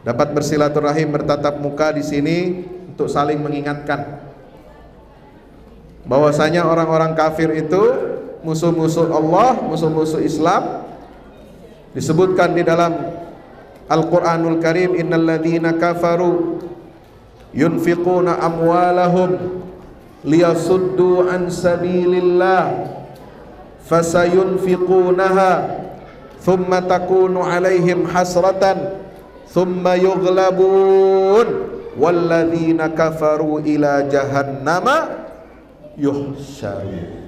Speaker 1: dapat bersilaturahim, bertatap muka di sini untuk saling mengingatkan bahwasanya orang-orang kafir itu musuh-musuh Allah, musuh-musuh Islam. Disebutkan di dalam Al-Quranul Karim, innal ladzina kafaru yunfiquna amwalahum liyasuddu an sabilillah fasayunfiqunaha thumma takunu alaihim hasratan thumma yughlabun walladzina kafaru ila jahannama yuhsyarun.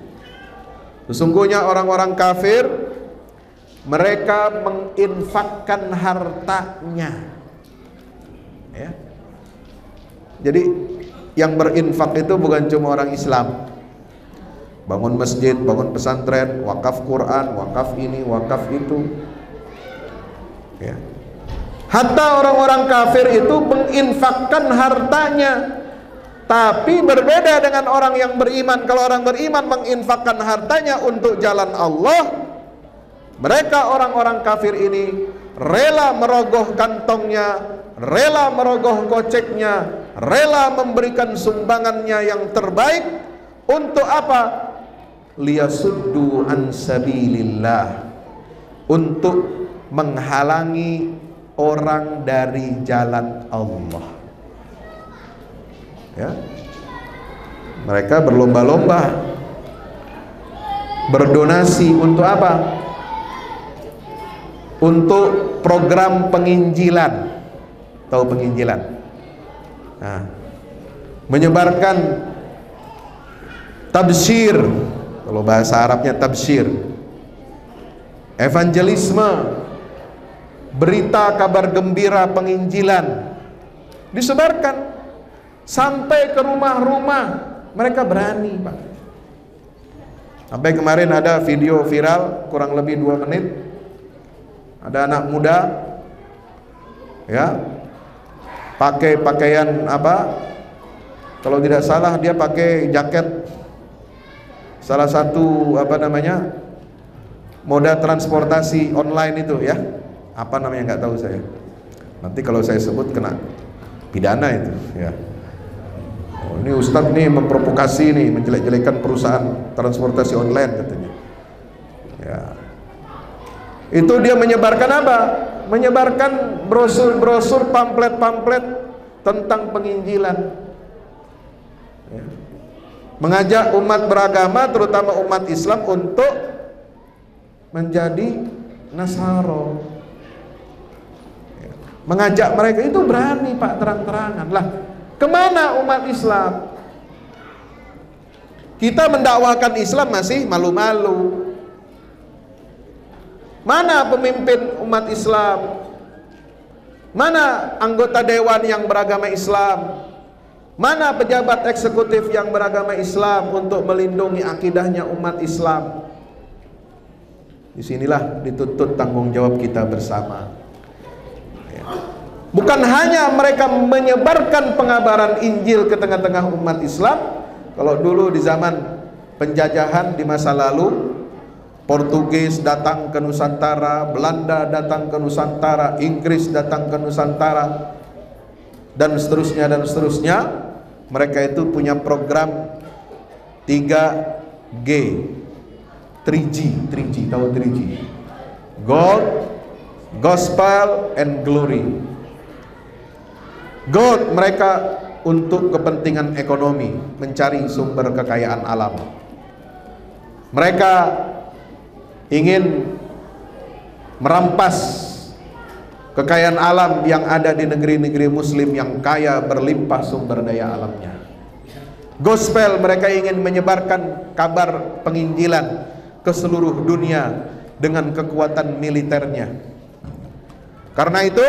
Speaker 1: Sesungguhnya orang-orang kafir, mereka menginfakkan hartanya, ya. Jadi yang berinfak itu bukan cuma orang Islam, bangun masjid, bangun pesantren, wakaf Quran, wakaf ini, wakaf itu, ya. Hatta orang-orang kafir itu menginfakkan hartanya. Tapi berbeda dengan orang yang beriman. Kalau orang beriman menginfakkan hartanya untuk jalan Allah, Mereka orang-orang kafir ini rela merogoh kantongnya, rela merogoh koceknya, rela memberikan sumbangannya yang terbaik. Untuk apa? Liyasuddu an sabilillah, untuk menghalangi orang dari jalan Allah. Ya. Mereka berlomba-lomba berdonasi untuk apa? Untuk program penginjilan. Tahu penginjilan? Nah, menyebarkan tabsyir, kalau bahasa Arabnya tabsyir, evangelisme, berita kabar gembira penginjilan disebarkan sampai ke rumah-rumah. Mereka berani, Pak. Sampai kemarin ada video viral kurang lebih 2 menit. Ada anak muda, ya, pakai pakaian apa? Kalau tidak salah dia pakai jaket salah satu apa namanya moda transportasi online itu, ya. Apa namanya nggak tahu saya. Nanti kalau saya sebut kena pidana itu, ya. Oh, ini Ustadz nih memprovokasi nih, menjelek-jelekan perusahaan transportasi online katanya. Ya. Itu dia menyebarkan apa? Menyebarkan brosur-brosur, pamflet-pamflet tentang penginjilan. Ya. Mengajak umat beragama, terutama umat Islam, untuk menjadi Nasaro. Ya. Mengajak mereka itu berani, Pak, terang-terangan. Lah, kemana umat Islam? Kita mendakwakan Islam masih malu-malu. Mana pemimpin umat Islam? Mana anggota dewan yang beragama Islam? Mana pejabat eksekutif yang beragama Islam untuk melindungi akidahnya umat Islam? Disinilah dituntut tanggung jawab kita bersama. Bukan hanya mereka menyebarkan pengabaran Injil ke tengah-tengah umat Islam. Kalau dulu di zaman penjajahan di masa lalu, Portugis datang ke Nusantara, Belanda datang ke Nusantara, Inggris datang ke Nusantara, dan seterusnya dan seterusnya. Mereka itu punya program 3G, 3G, tahu 3G? God, Gospel, and Glory. God, mereka untuk kepentingan ekonomi, mencari sumber kekayaan alam. Mereka ingin merampas kekayaan alam yang ada di negeri-negeri muslim yang kaya berlimpah sumber daya alamnya. Gospel, mereka ingin menyebarkan kabar penginjilan ke seluruh dunia dengan kekuatan militernya. Karena itu,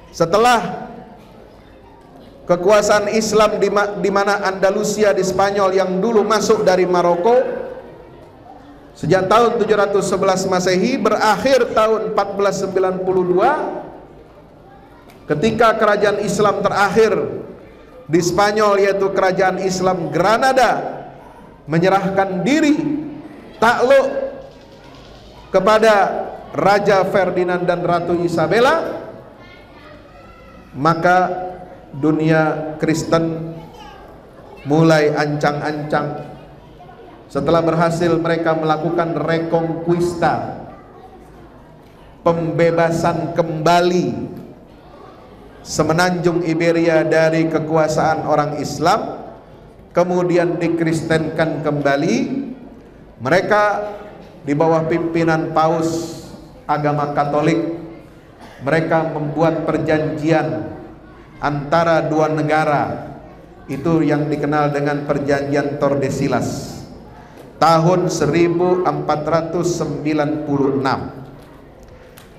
Speaker 1: setelah kekuasaan Islam di mana Andalusia di Spanyol yang dulu masuk dari Maroko sejak tahun 711 Masehi, berakhir tahun 1492 ketika kerajaan Islam terakhir di Spanyol, yaitu kerajaan Islam Granada, menyerahkan diri takluk kepada Raja Ferdinand dan Ratu Isabella. Maka dunia Kristen mulai ancang-ancang. Setelah berhasil mereka melakukan reconquista, pembebasan kembali semenanjung Iberia dari kekuasaan orang Islam, kemudian dikristenkan kembali. Mereka di bawah pimpinan Paus agama Katolik, mereka membuat perjanjian antara dua negara, itu yang dikenal dengan perjanjian Tordesillas tahun 1496.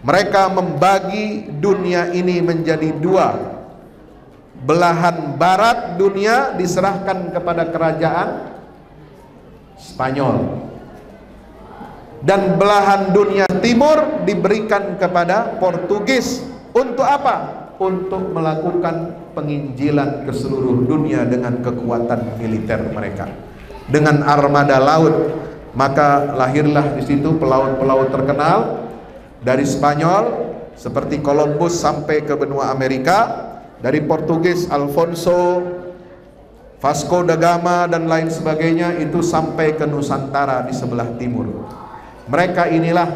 Speaker 1: Mereka membagi dunia ini menjadi dua. Belahan barat dunia diserahkan kepada kerajaan Spanyol, dan belahan dunia timur diberikan kepada Portugis. Untuk apa? Untuk melakukan penginjilan ke seluruh dunia dengan kekuatan militer mereka. Dengan armada laut, Maka lahirlah di situ pelaut-pelaut terkenal dari Spanyol seperti Columbus sampai ke benua Amerika, dari Portugis Alfonso, Vasco da Gama dan lain sebagainya, itu sampai ke Nusantara di sebelah timur. Mereka inilah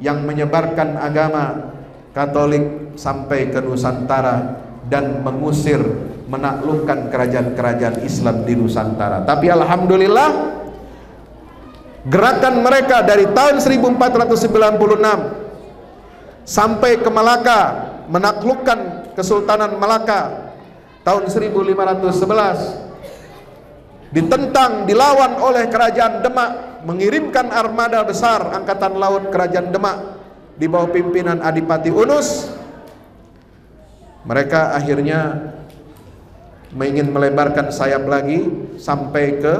Speaker 1: yang menyebarkan agama Katolik sampai ke Nusantara dan mengusir, menaklukkan kerajaan-kerajaan Islam di Nusantara. Tapi alhamdulillah, gerakan mereka dari tahun 1496 sampai ke Malaka, menaklukkan Kesultanan Malaka tahun 1511, ditentang, dilawan oleh kerajaan Demak, mengirimkan armada besar angkatan laut kerajaan Demak di bawah pimpinan Adipati Unus. Mereka akhirnya ingin melebarkan sayap lagi sampai ke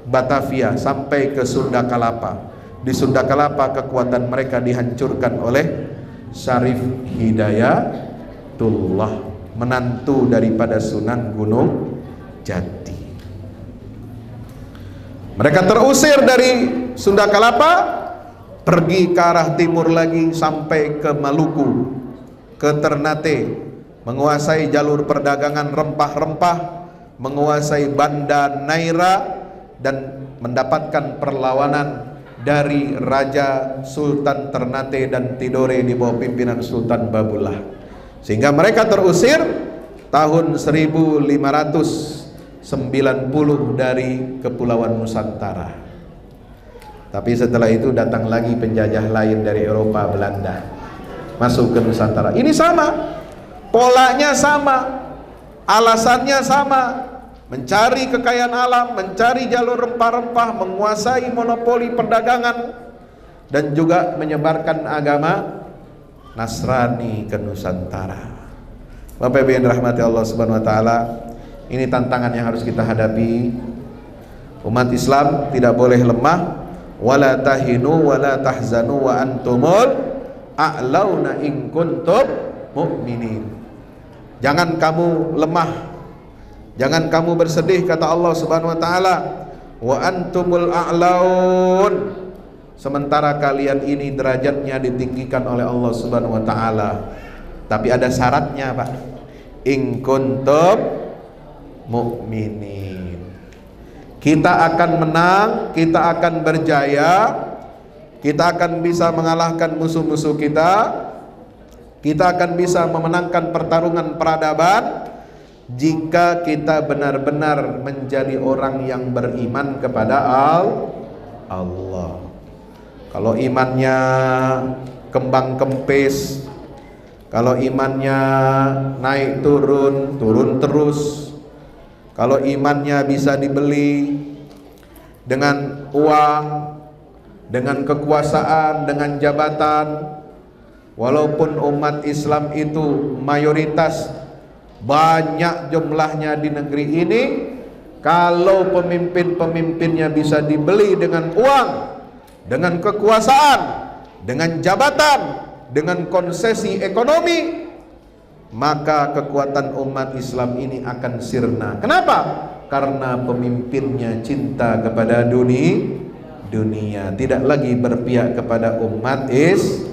Speaker 1: Batavia, sampai ke Sunda Kelapa. Di Sunda Kelapa kekuatan mereka dihancurkan oleh Syarif Hidayatullah, menantu daripada Sunan Gunung Jati. Mereka terusir dari Sunda Kelapa, pergi ke arah timur lagi sampai ke Maluku, ke Ternate, menguasai jalur perdagangan rempah-rempah, menguasai Banda Naira, dan mendapatkan perlawanan dari Raja Sultan Ternate dan Tidore di bawah pimpinan Sultan Babullah, sehingga mereka terusir tahun 1590 dari Kepulauan Nusantara. Tapi setelah itu datang lagi penjajah lain dari Eropa, Belanda, masuk ke Nusantara. Ini sama, polanya sama, alasannya sama, mencari kekayaan alam, mencari jalur rempah-rempah, menguasai monopoli perdagangan, dan juga menyebarkan agama Nasrani ke Nusantara. Bapak Ibu yang dirahmati Allah Subhanahu wa taala, ini tantangan yang harus kita hadapi. Umat Islam tidak boleh lemah. Wala tahinu wala tahzanu wa antumul a'launa in kuntum mu'minin. Jangan kamu lemah, jangan kamu bersedih, kata Allah Subhanahu wa taala, wa antumul a'laun, sementara kalian ini derajatnya ditinggikan oleh Allah Subhanahu wa taala. Tapi ada syaratnya, Pak. In kuntum mu'minin. Kita akan menang, kita akan berjaya, kita akan bisa mengalahkan musuh-musuh kita akan bisa memenangkan pertarungan peradaban jika kita benar-benar menjadi orang yang beriman kepada Allah. Kalau imannya kembang kempis, kalau imannya naik turun, turun terus, kalau imannya bisa dibeli dengan uang, dengan kekuasaan, dengan jabatan, walaupun umat Islam itu mayoritas banyak jumlahnya di negeri ini, kalau pemimpin-pemimpinnya bisa dibeli dengan uang, dengan kekuasaan, dengan jabatan, dengan konsesi ekonomi, maka kekuatan umat Islam ini akan sirna. Kenapa? Karena pemimpinnya cinta kepada dunia, tidak lagi berpihak kepada umat Islam.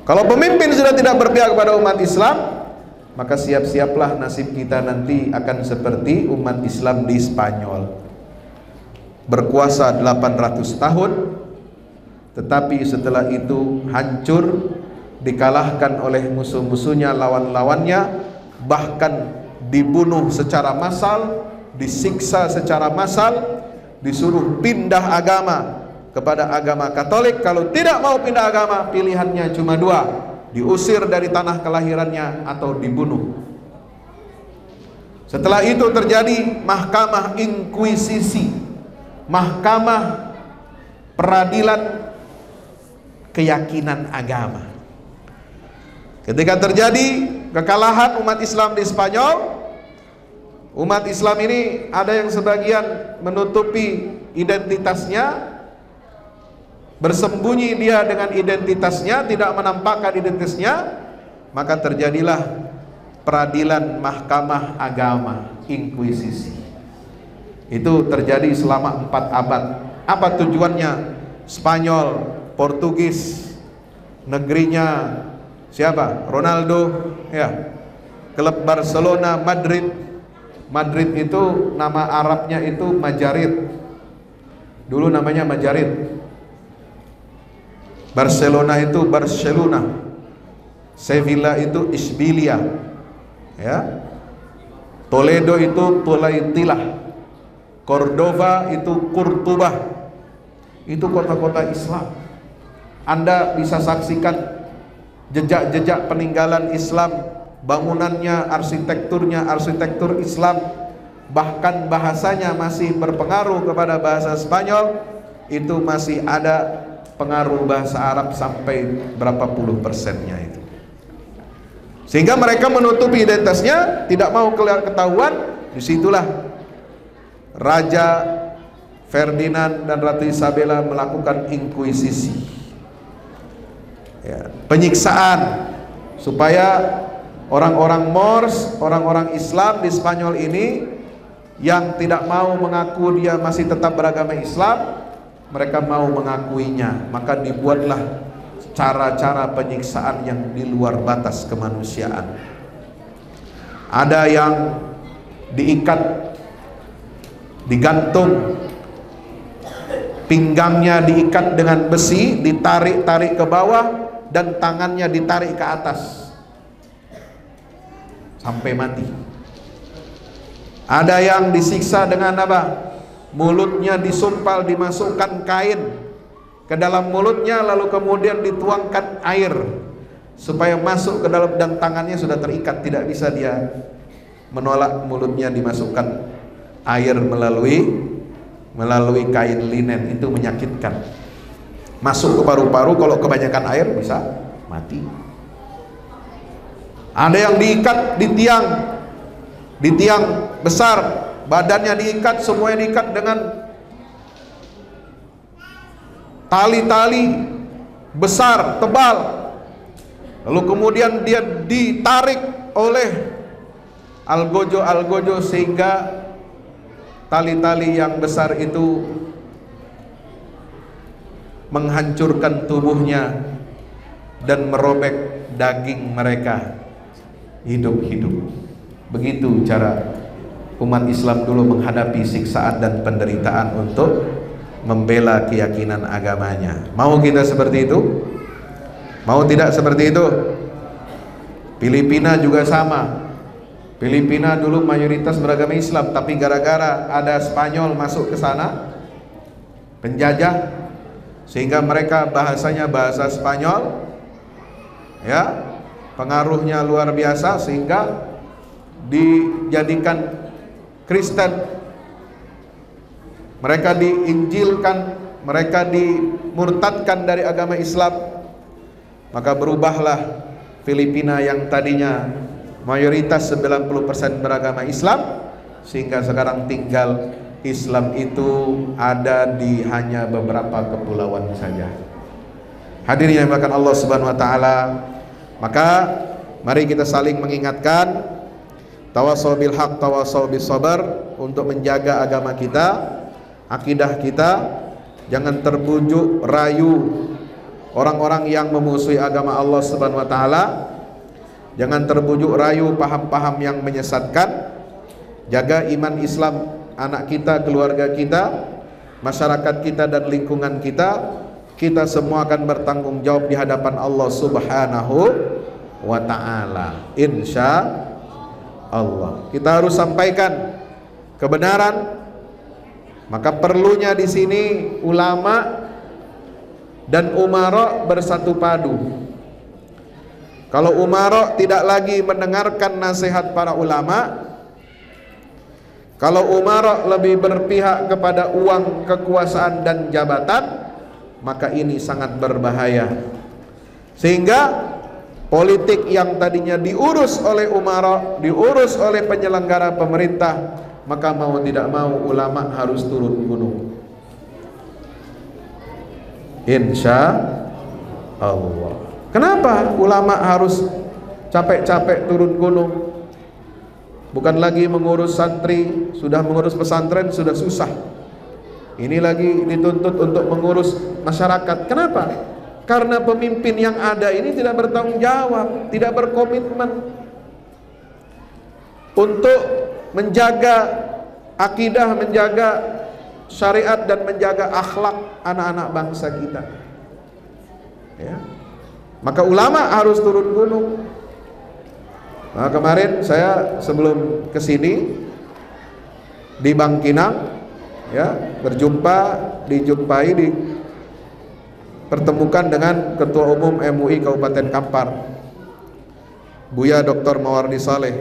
Speaker 1: Kalau pemimpin sudah tidak berpihak kepada umat Islam, maka siap-siaplah nasib kita nanti akan seperti umat Islam di Spanyol. Berkuasa 800 tahun, tetapi setelah itu hancur, dikalahkan oleh musuh-musuhnya, lawan-lawannya, bahkan dibunuh secara massal, disiksa secara massal, disuruh pindah agama kepada agama Katolik. Kalau tidak mau pindah agama, pilihannya cuma dua: diusir dari tanah kelahirannya atau dibunuh. Setelah itu terjadi mahkamah inkuisisi, mahkamah peradilan keyakinan agama. Ketika terjadi kekalahan umat Islam di Spanyol, umat Islam ini ada yang sebagian menutupi identitasnya, bersembunyi dia dengan identitasnya, tidak menampakkan identitasnya, maka terjadilah peradilan mahkamah agama, inkuisisi. Itu terjadi selama 4 abad. Apa tujuannya? Spanyol, Portugis, negerinya siapa? Ronaldo, ya. Klub Barcelona, Madrid. Madrid itu nama Arabnya itu Majarid. Dulu namanya Majarid. Barcelona itu Barcelona. Sevilla itu Isbilia, ya. Toledo itu Tulaitilah. Cordova itu Kurtubah. Itu kota-kota Islam. Anda bisa saksikan jejak-jejak peninggalan Islam, bangunannya, arsitekturnya, arsitektur Islam, bahkan bahasanya masih berpengaruh kepada bahasa Spanyol. Itu masih ada pengaruh bahasa Arab sampai berapa puluh persennya itu. Sehingga mereka menutupi identitasnya, tidak mau keluar ketahuan. Disitulah Raja Ferdinand dan Ratu Isabella melakukan inkuisisi, ya, penyiksaan, supaya orang-orang Moors, orang-orang Islam di Spanyol ini yang tidak mau mengaku dia masih tetap beragama Islam, mereka mau mengakuinya. Maka dibuatlah cara-cara penyiksaan yang di luar batas kemanusiaan. Ada yang diikat, digantung, pinggangnya diikat dengan besi, ditarik-tarik ke bawah, dan tangannya ditarik ke atas sampai mati. Ada yang disiksa dengan apa? Mulutnya disumpal, dimasukkan kain ke dalam mulutnya, lalu kemudian dituangkan air supaya masuk ke dalam, dan tangannya sudah terikat, tidak bisa dia menolak. Mulutnya dimasukkan air melalui kain linen. Itu menyakitkan, masuk ke paru-paru, kalau kebanyakan air bisa mati. Ada yang diikat di tiang besar, badannya diikat, semuanya diikat dengan tali-tali besar, tebal. Lalu kemudian dia ditarik oleh algojo sehingga tali-tali yang besar itu menghancurkan tubuhnya dan merobek daging mereka hidup-hidup. Begitu cara umat Islam dulu menghadapi siksaan dan penderitaan untuk membela keyakinan agamanya. Mau kita seperti itu? Mau tidak seperti itu? Filipina juga sama. Filipina dulu mayoritas beragama Islam, tapi gara-gara ada Spanyol masuk ke sana, penjajah, sehingga mereka bahasanya bahasa Spanyol, ya, pengaruhnya luar biasa, sehingga dijadikan Kristen, mereka diinjilkan, mereka dimurtadkan dari agama Islam. Maka berubahlah Filipina yang tadinya mayoritas 90% beragama Islam, sehingga sekarang tinggal Islam itu ada di hanya beberapa kepulauan saja. Hadirin yang dimuliakan Allah Subhanahu wa taala, maka mari kita saling mengingatkan, tawassaw bil haq, tawassaw bis sabar, untuk menjaga agama kita, akidah kita. Jangan terbujuk rayu orang-orang yang memusuhi agama Allah Subhanahu wa taala. Jangan terbujuk rayu paham-paham yang menyesatkan. Jaga iman Islam anak kita, keluarga kita, masyarakat kita, dan lingkungan kita. Kita semua akan bertanggung jawab di hadapan Allah Subhanahu wa ta'ala, insya Allah. Kita harus sampaikan kebenaran. Maka perlunya di sini ulama dan umara bersatu padu. Kalau umara tidak lagi mendengarkan nasihat para ulama, kalau umara lebih berpihak kepada uang, kekuasaan, dan jabatan, maka ini sangat berbahaya. Sehingga politik yang tadinya diurus oleh umara, diurus oleh penyelenggara pemerintah, maka mau tidak mau ulama harus turun gunung, insya Allah. Kenapa ulama harus capek-capek turun gunung? Bukan lagi mengurus santri, sudah mengurus pesantren sudah susah. Ini lagi dituntut untuk mengurus masyarakat. Kenapa? Karena pemimpin yang ada ini tidak bertanggung jawab, tidak berkomitmen untuk menjaga akidah, menjaga syariat, dan menjaga akhlak anak-anak bangsa kita. Ya. Maka ulama harus turun gunung. Nah, kemarin saya sebelum kesini di Bangkinang, ya, dipertemukan dengan Ketua Umum MUI Kabupaten Kampar, Buya Dr. Mawardi Saleh,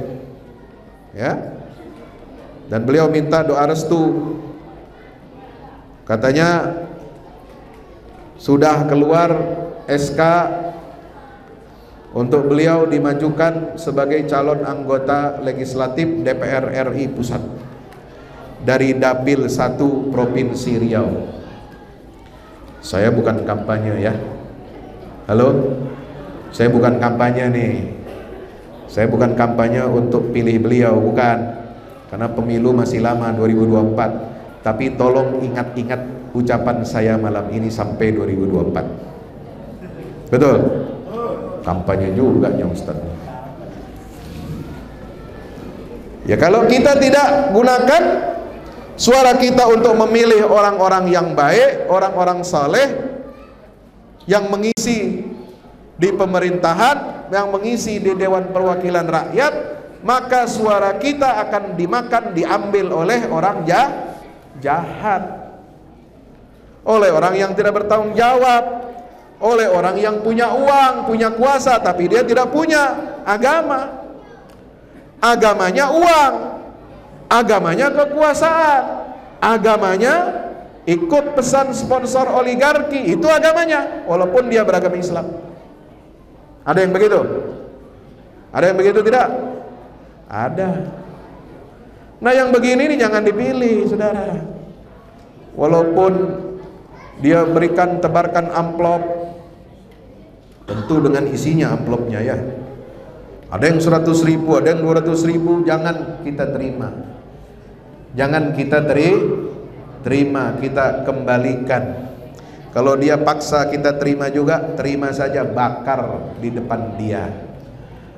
Speaker 1: ya, dan beliau minta doa restu. Katanya sudah keluar SK untuk beliau dimajukan sebagai calon anggota legislatif DPR RI Pusat dari Dapil 1 Provinsi Riau. Saya bukan kampanye ya. Halo? Saya bukan kampanye nih. Saya bukan kampanye untuk pilih beliau, bukan. Karena pemilu masih lama, 2024. Tapi tolong ingat-ingat ucapan saya malam ini sampai 2024. Betul? Kampanye juga ya Ustaz. Ya, kalau kita tidak gunakan suara kita untuk memilih orang-orang yang baik, orang-orang saleh yang mengisi di pemerintahan, yang mengisi di Dewan Perwakilan Rakyat, maka suara kita akan dimakan, diambil oleh orang jahat, oleh orang yang tidak bertanggung jawab, oleh orang yang punya uang, punya kuasa, tapi dia tidak punya agama. Agamanya uang, agamanya kekuasaan, agamanya ikut pesan sponsor oligarki, itu agamanya, walaupun dia beragama Islam. Ada yang begitu? Ada yang begitu tidak? Ada. Nah, yang begini ini jangan dipilih, saudara. Walaupun dia berikan, tebarkan amplop, tentu dengan isinya amplopnya ya. Ada yang 100.000, ada yang 200.000, jangan kita terima. Jangan kita terima, kita kembalikan. Kalau dia paksa kita terima juga, terima saja, bakar di depan dia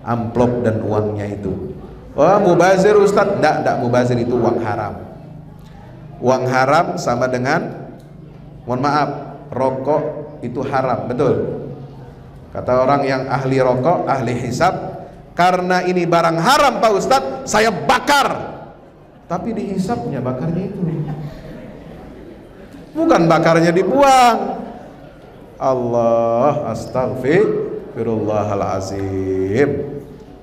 Speaker 1: amplop dan uangnya itu. Oh, mubazir Ustaz? Enggak mubazir, itu uang haram. Uang haram sama dengan, mohon maaf, rokok itu haram, betul? Kata orang yang ahli rokok, ahli hisab, karena ini barang haram Pak Ustadz, saya bakar. Tapi dihisapnya bakarnya itu, bukan bakarnya dibuang. Allah, astagfirullahalazim.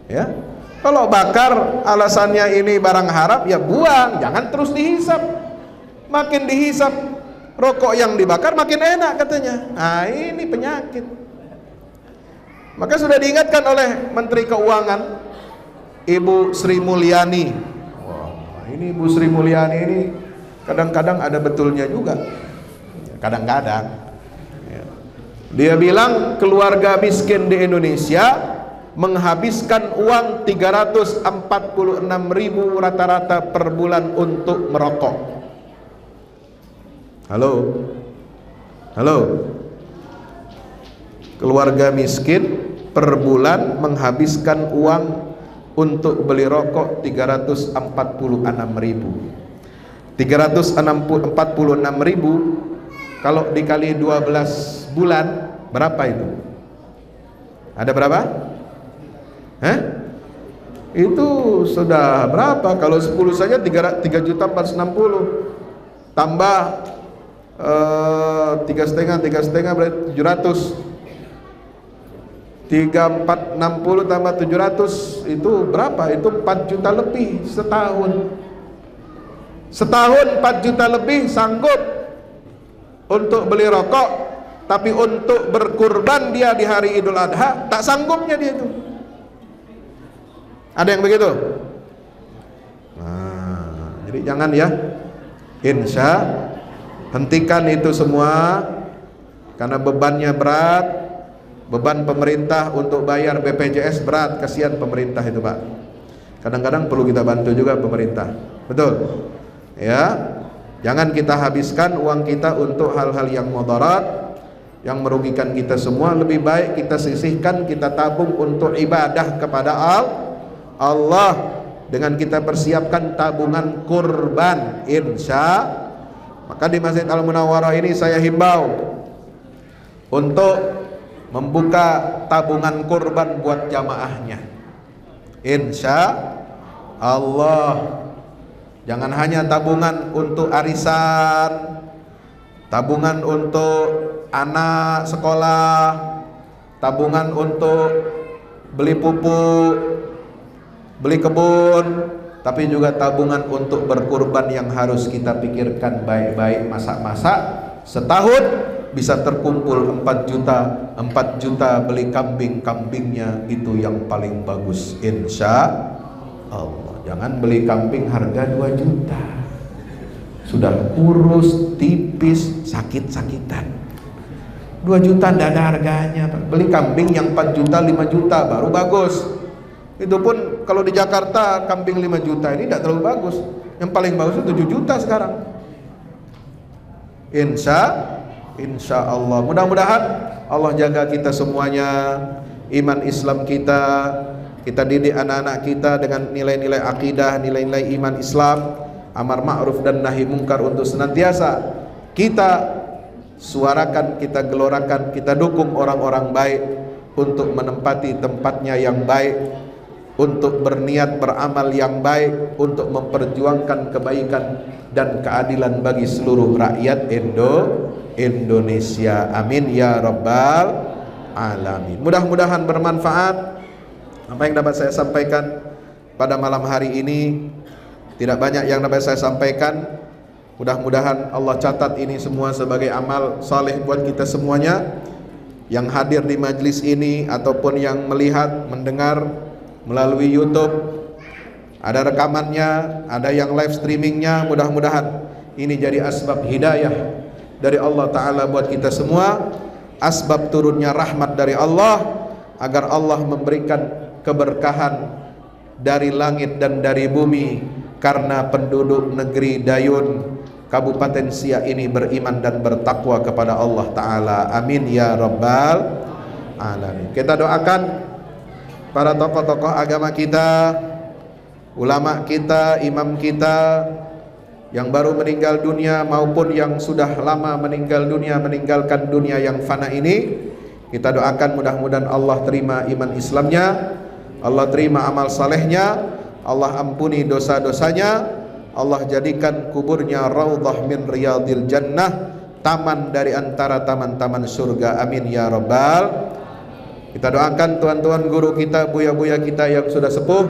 Speaker 1: Ya, kalau bakar alasannya ini barang haram, ya buang, jangan terus dihisap. Makin dihisap rokok yang dibakar makin enak katanya. Nah, ini penyakit. Maka sudah diingatkan oleh Menteri Keuangan Ibu Sri Mulyani. Wah, ini Ibu Sri Mulyani ini kadang-kadang ada betulnya juga, kadang-kadang ya. Dia bilang keluarga miskin di Indonesia menghabiskan uang 346.000 rata-rata per bulan untuk merokok. Halo? Halo? Keluarga miskin per bulan menghabiskan uang untuk beli rokok 346.000. 346.000 kalau dikali 12 bulan berapa itu? Ada berapa? Itu sudah berapa? Kalau 10 saja 3.460 tambah 3,5 berarti 700. 3.460 tambah 700 itu berapa? Itu 4 juta lebih setahun. Setahun 4 juta lebih sanggup untuk beli rokok, tapi untuk berkurban dia di hari Idul Adha tak sanggupnya dia itu. Ada yang begitu? Nah, jadi jangan ya. Insya, hentikan itu semua karena bebannya berat. Beban pemerintah untuk bayar BPJS berat, kasihan pemerintah itu Pak. Kadang-kadang perlu kita bantu juga pemerintah. Betul? Ya. Jangan kita habiskan uang kita untuk hal-hal yang mudarat, yang merugikan kita semua. Lebih baik kita sisihkan, kita tabung untuk ibadah kepada Allah, dengan kita persiapkan tabungan kurban, insya. Maka di Masjid Al-Munawwarah ini saya himbau untuk membuka tabungan kurban buat jamaahnya, insya Allah. Jangan hanya tabungan untuk arisan, tabungan untuk anak sekolah, tabungan untuk beli pupuk, beli kebun, tapi juga tabungan untuk berkurban yang harus kita pikirkan baik-baik. Masak-masak setahun bisa terkumpul 4 juta beli kambingnya itu yang paling bagus, insya Allah. Jangan beli kambing harga 2 juta, sudah kurus, tipis, sakit-sakitan. 2 juta tidak ada harganya. Beli kambing yang 4 juta, 5 juta baru bagus. Itu pun kalau di Jakarta kambing 5 juta ini tidak terlalu bagus. Yang paling bagus itu 7 juta sekarang. Insya Allah. Mudah-mudahan Allah jaga kita semuanya, iman Islam kita. Kita didik anak-anak kita dengan nilai-nilai akidah, nilai-nilai iman Islam, amar ma'ruf dan nahi mungkar, untuk senantiasa kita suarakan, kita gelorakan, kita dukung orang-orang baik untuk menempati tempatnya yang baik, untuk berniat beramal yang baik, untuk memperjuangkan kebaikan dan keadilan bagi seluruh rakyat Indonesia. Amin ya rabbal alamin. Mudah-mudahan bermanfaat apa yang dapat saya sampaikan pada malam hari ini. Tidak banyak yang dapat saya sampaikan. Mudah-mudahan Allah catat ini semua sebagai amal saleh buat kita semuanya yang hadir di majlis ini ataupun yang melihat, mendengar melalui YouTube. Ada rekamannya, ada yang live streamingnya. Mudah-mudahan ini jadi asbab hidayah dari Allah Ta'ala buat kita semua, asbab turunnya rahmat dari Allah, agar Allah memberikan keberkahan dari langit dan dari bumi, karena penduduk negeri Dayun Kabupaten Siak ini beriman dan bertakwa kepada Allah Ta'ala. Amin ya rabbal alamin. Kita doakan para tokoh-tokoh agama kita, ulama kita, imam kita yang baru meninggal dunia maupun yang sudah lama meninggal dunia, meninggalkan dunia yang fana ini. Kita doakan mudah-mudahan Allah terima iman Islamnya, Allah terima amal salehnya, Allah ampuni dosa-dosanya, Allah jadikan kuburnya raudhah min riyadil jannah, taman dari antara taman-taman surga. Amin ya rabbal. Kita doakan tuan-tuan guru kita, buya-buya kita yang sudah sepuh,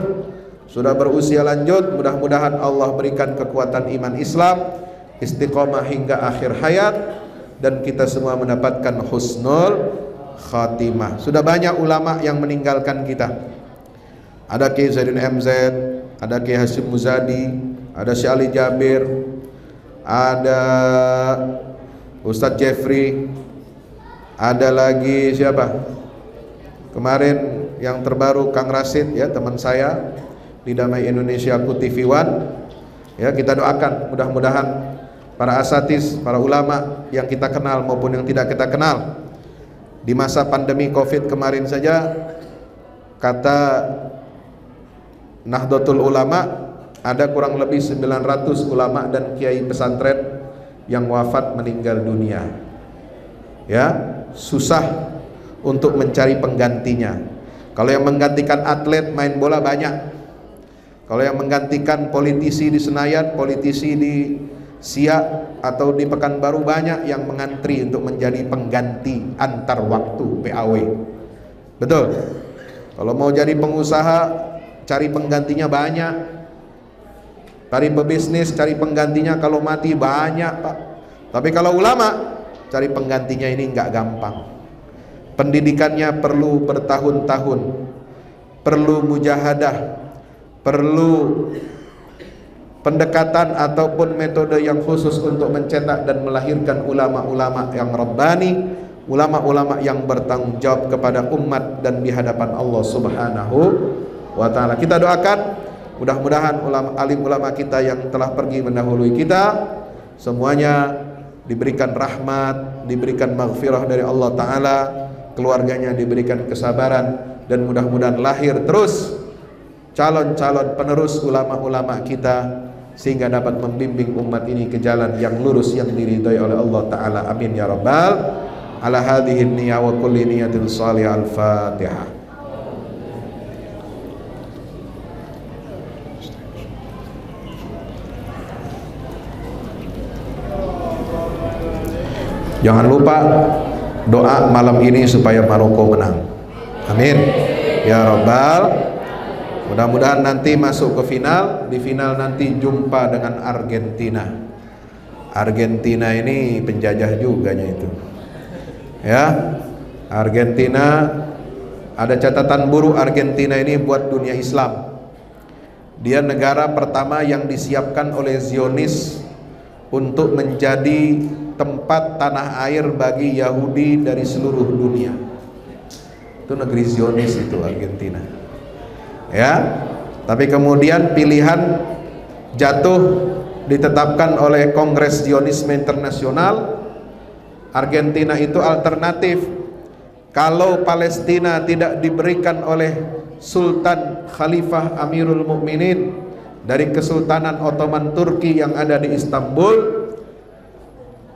Speaker 1: sudah berusia lanjut, mudah-mudahan Allah berikan kekuatan iman Islam, istiqomah hingga akhir hayat, dan kita semua mendapatkan husnul khatimah. Sudah banyak ulama yang meninggalkan kita. Ada Kiai Zaidin MZ, ada Kiai Hasyim Muzadi, ada Syekh Ali Jabir, ada Ustadz Jeffrey, ada lagi siapa? Kemarin yang terbaru Kang Rasid, ya, teman saya di Damai Indonesia Ku TV One. Ya, kita doakan mudah-mudahan para asatis, para ulama yang kita kenal maupun yang tidak kita kenal, di masa pandemi Covid kemarin saja, kata Nahdlatul Ulama, ada kurang lebih 900 ulama dan kiai pesantren yang wafat meninggal dunia. Ya, susah untuk mencari penggantinya. Kalau yang menggantikan atlet main bola banyak. Kalau yang menggantikan politisi di Senayan, politisi di Siak atau di Pekanbaru banyak yang mengantri untuk menjadi pengganti antar waktu PAW. Betul. Kalau mau jadi pengusaha, cari penggantinya banyak. Cari pebisnis, cari penggantinya kalau mati banyak, Pak. Tapi kalau ulama, cari penggantinya ini nggak gampang. Pendidikannya perlu bertahun-tahun, perlu mujahadah, perlu pendekatan ataupun metode yang khusus untuk mencetak dan melahirkan ulama-ulama yang rabbani, ulama-ulama yang bertanggung jawab kepada umat dan di hadapan Allah Subhanahu wa ta'ala. Kita doakan Mudah-mudahan alim ulama kita yang telah pergi mendahului kita semuanya diberikan rahmat, diberikan maghfirah dari Allah Ta'ala, keluarganya diberikan kesabaran, dan mudah-mudahan lahir terus calon-calon penerus ulama-ulama kita sehingga dapat membimbing umat ini ke jalan yang lurus yang diridhai oleh Allah Ta'ala. Amin ya rabbal ala hadhihi niyya wa kulli niyatin salihah. Al-Fatihah. Jangan lupa doa malam ini supaya Maroko menang. Amin ya rabbal. Mudah-mudahan nanti masuk ke final. Di final nanti jumpa dengan Argentina. Argentina ini penjajah juga itu. Ya, Argentina, ada catatan buruk Argentina ini buat dunia Islam. Dia negara pertama yang disiapkan oleh Zionis untuk menjadi tempat tanah air bagi Yahudi dari seluruh dunia. Itu negeri Zionis itu Argentina. Ya, tapi kemudian pilihan jatuh ditetapkan oleh Kongres Zionisme Internasional. Argentina itu alternatif kalau Palestina tidak diberikan oleh Sultan Khalifah Amirul Mukminin dari Kesultanan Ottoman Turki yang ada di Istanbul.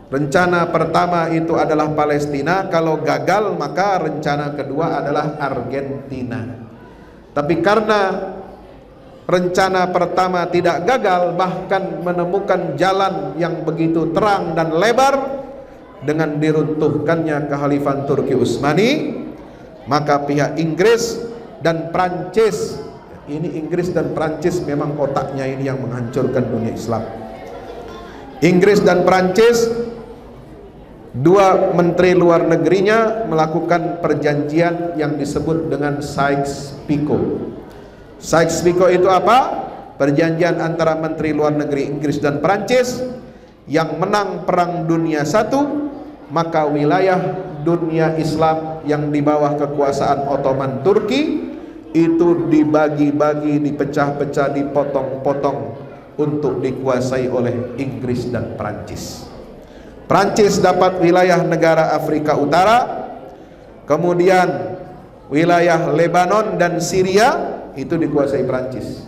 Speaker 1: Rencana pertama itu adalah Palestina, kalau gagal maka rencana kedua adalah Argentina. Tapi karena rencana pertama tidak gagal, bahkan menemukan jalan yang begitu terang dan lebar dengan diruntuhkannya Kekhalifan Turki Utsmani, maka pihak Inggris dan Prancis, ini Inggris dan Prancis memang otaknya ini yang menghancurkan dunia Islam. Inggris dan Prancis, dua menteri luar negerinya melakukan perjanjian yang disebut dengan Sykes-Picot. Sykes-Picot itu apa? Perjanjian antara menteri luar negeri Inggris dan Prancis. Yang menang perang dunia I, maka wilayah dunia Islam yang di bawah kekuasaan Ottoman Turki itu dibagi-bagi, dipecah-pecah, dipotong-potong untuk dikuasai oleh Inggris dan Prancis. Prancis dapat wilayah negara Afrika Utara, kemudian wilayah Lebanon dan Syria itu dikuasai Prancis.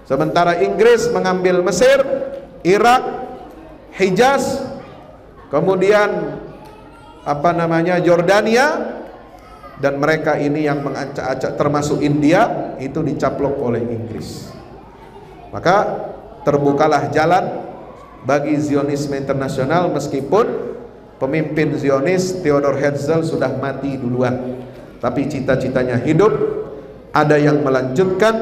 Speaker 1: Sementara Inggris mengambil Mesir, Irak, Hijaz, kemudian Jordania, dan mereka ini yang mengacak-acak termasuk India itu dicaplok oleh Inggris. Maka terbukalah jalan bagi Zionisme internasional, meskipun pemimpin Zionis Theodor Herzl sudah mati duluan, tapi cita-citanya hidup. Ada yang melanjutkan,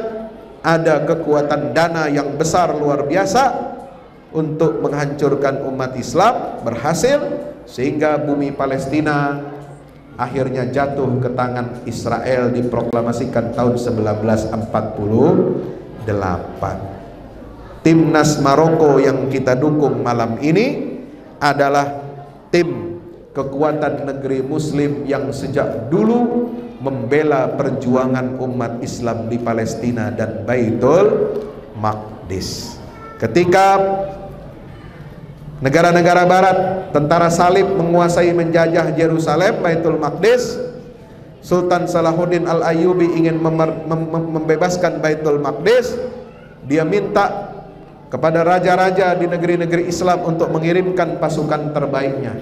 Speaker 1: ada kekuatan dana yang besar luar biasa untuk menghancurkan umat Islam, berhasil, sehingga bumi Palestina akhirnya jatuh ke tangan Israel, diproklamasikan tahun 1948. Timnas Maroko yang kita dukung malam ini adalah tim kekuatan negeri muslim yang sejak dulu membela perjuangan umat Islam di Palestina dan Baitul Maqdis. Ketika negara-negara barat, tentara salib menguasai menjajah Yerusalem, Baitul Maqdis, Sultan Salahuddin Al-Ayyubi ingin membebaskan Baitul Maqdis. Dia minta kepada raja-raja di negeri-negeri Islam untuk mengirimkan pasukan terbaiknya.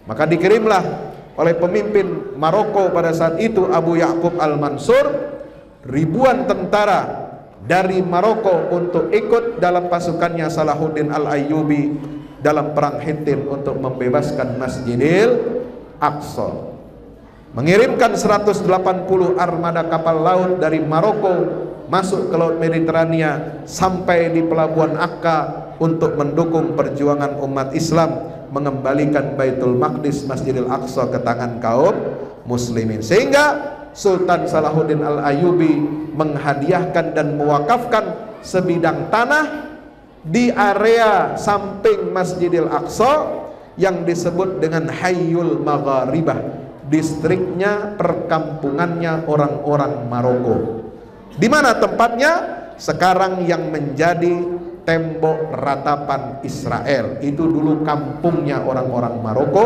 Speaker 1: Maka dikirimlah oleh pemimpin Maroko pada saat itu, Abu Ya'qub Al-Mansur, ribuan tentara dari Maroko untuk ikut dalam pasukannya Salahuddin Al-Ayyubi dalam perang Hittin untuk membebaskan Masjidil Aqsa. Mengirimkan 180 armada kapal laut dari Maroko masuk ke Laut Mediterania sampai di pelabuhan Akka untuk mendukung perjuangan umat Islam mengembalikan Baitul Maqdis, Masjidil Aqsa ke tangan kaum muslimin. Sehingga Sultan Salahuddin Al-Ayyubi menghadiahkan dan mewakafkan sebidang tanah di area samping Masjidil Aqsa yang disebut dengan Hayyul Magharibah, distriknya, perkampungannya orang-orang Maroko. Di mana tempatnya? sekarang yang menjadi tembok ratapan Israel. Itu dulu kampungnya orang-orang Maroko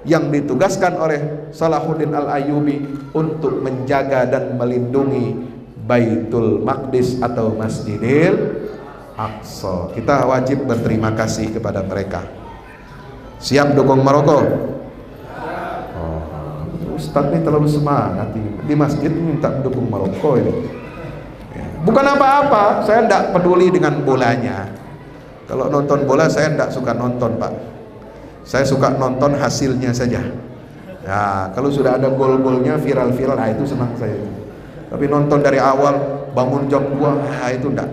Speaker 1: yang ditugaskan oleh Salahuddin Al-Ayyubi untuk menjaga dan melindungi Baitul Maqdis atau Masjidil Aqsa. Kita wajib berterima kasih kepada mereka. Siap dukung Maroko? Oh, Ustaz ini terlalu semangat di masjid minta dukung Maroko ini. Bukan apa-apa, saya tidak peduli dengan bolanya. Kalau nonton bola saya tidak suka nonton, Pak. Saya suka nonton hasilnya saja. Nah, kalau sudah ada gol-golnya viral-viral, nah itu senang saya. Tapi nonton dari awal bangun jam 2, nah itu enggak.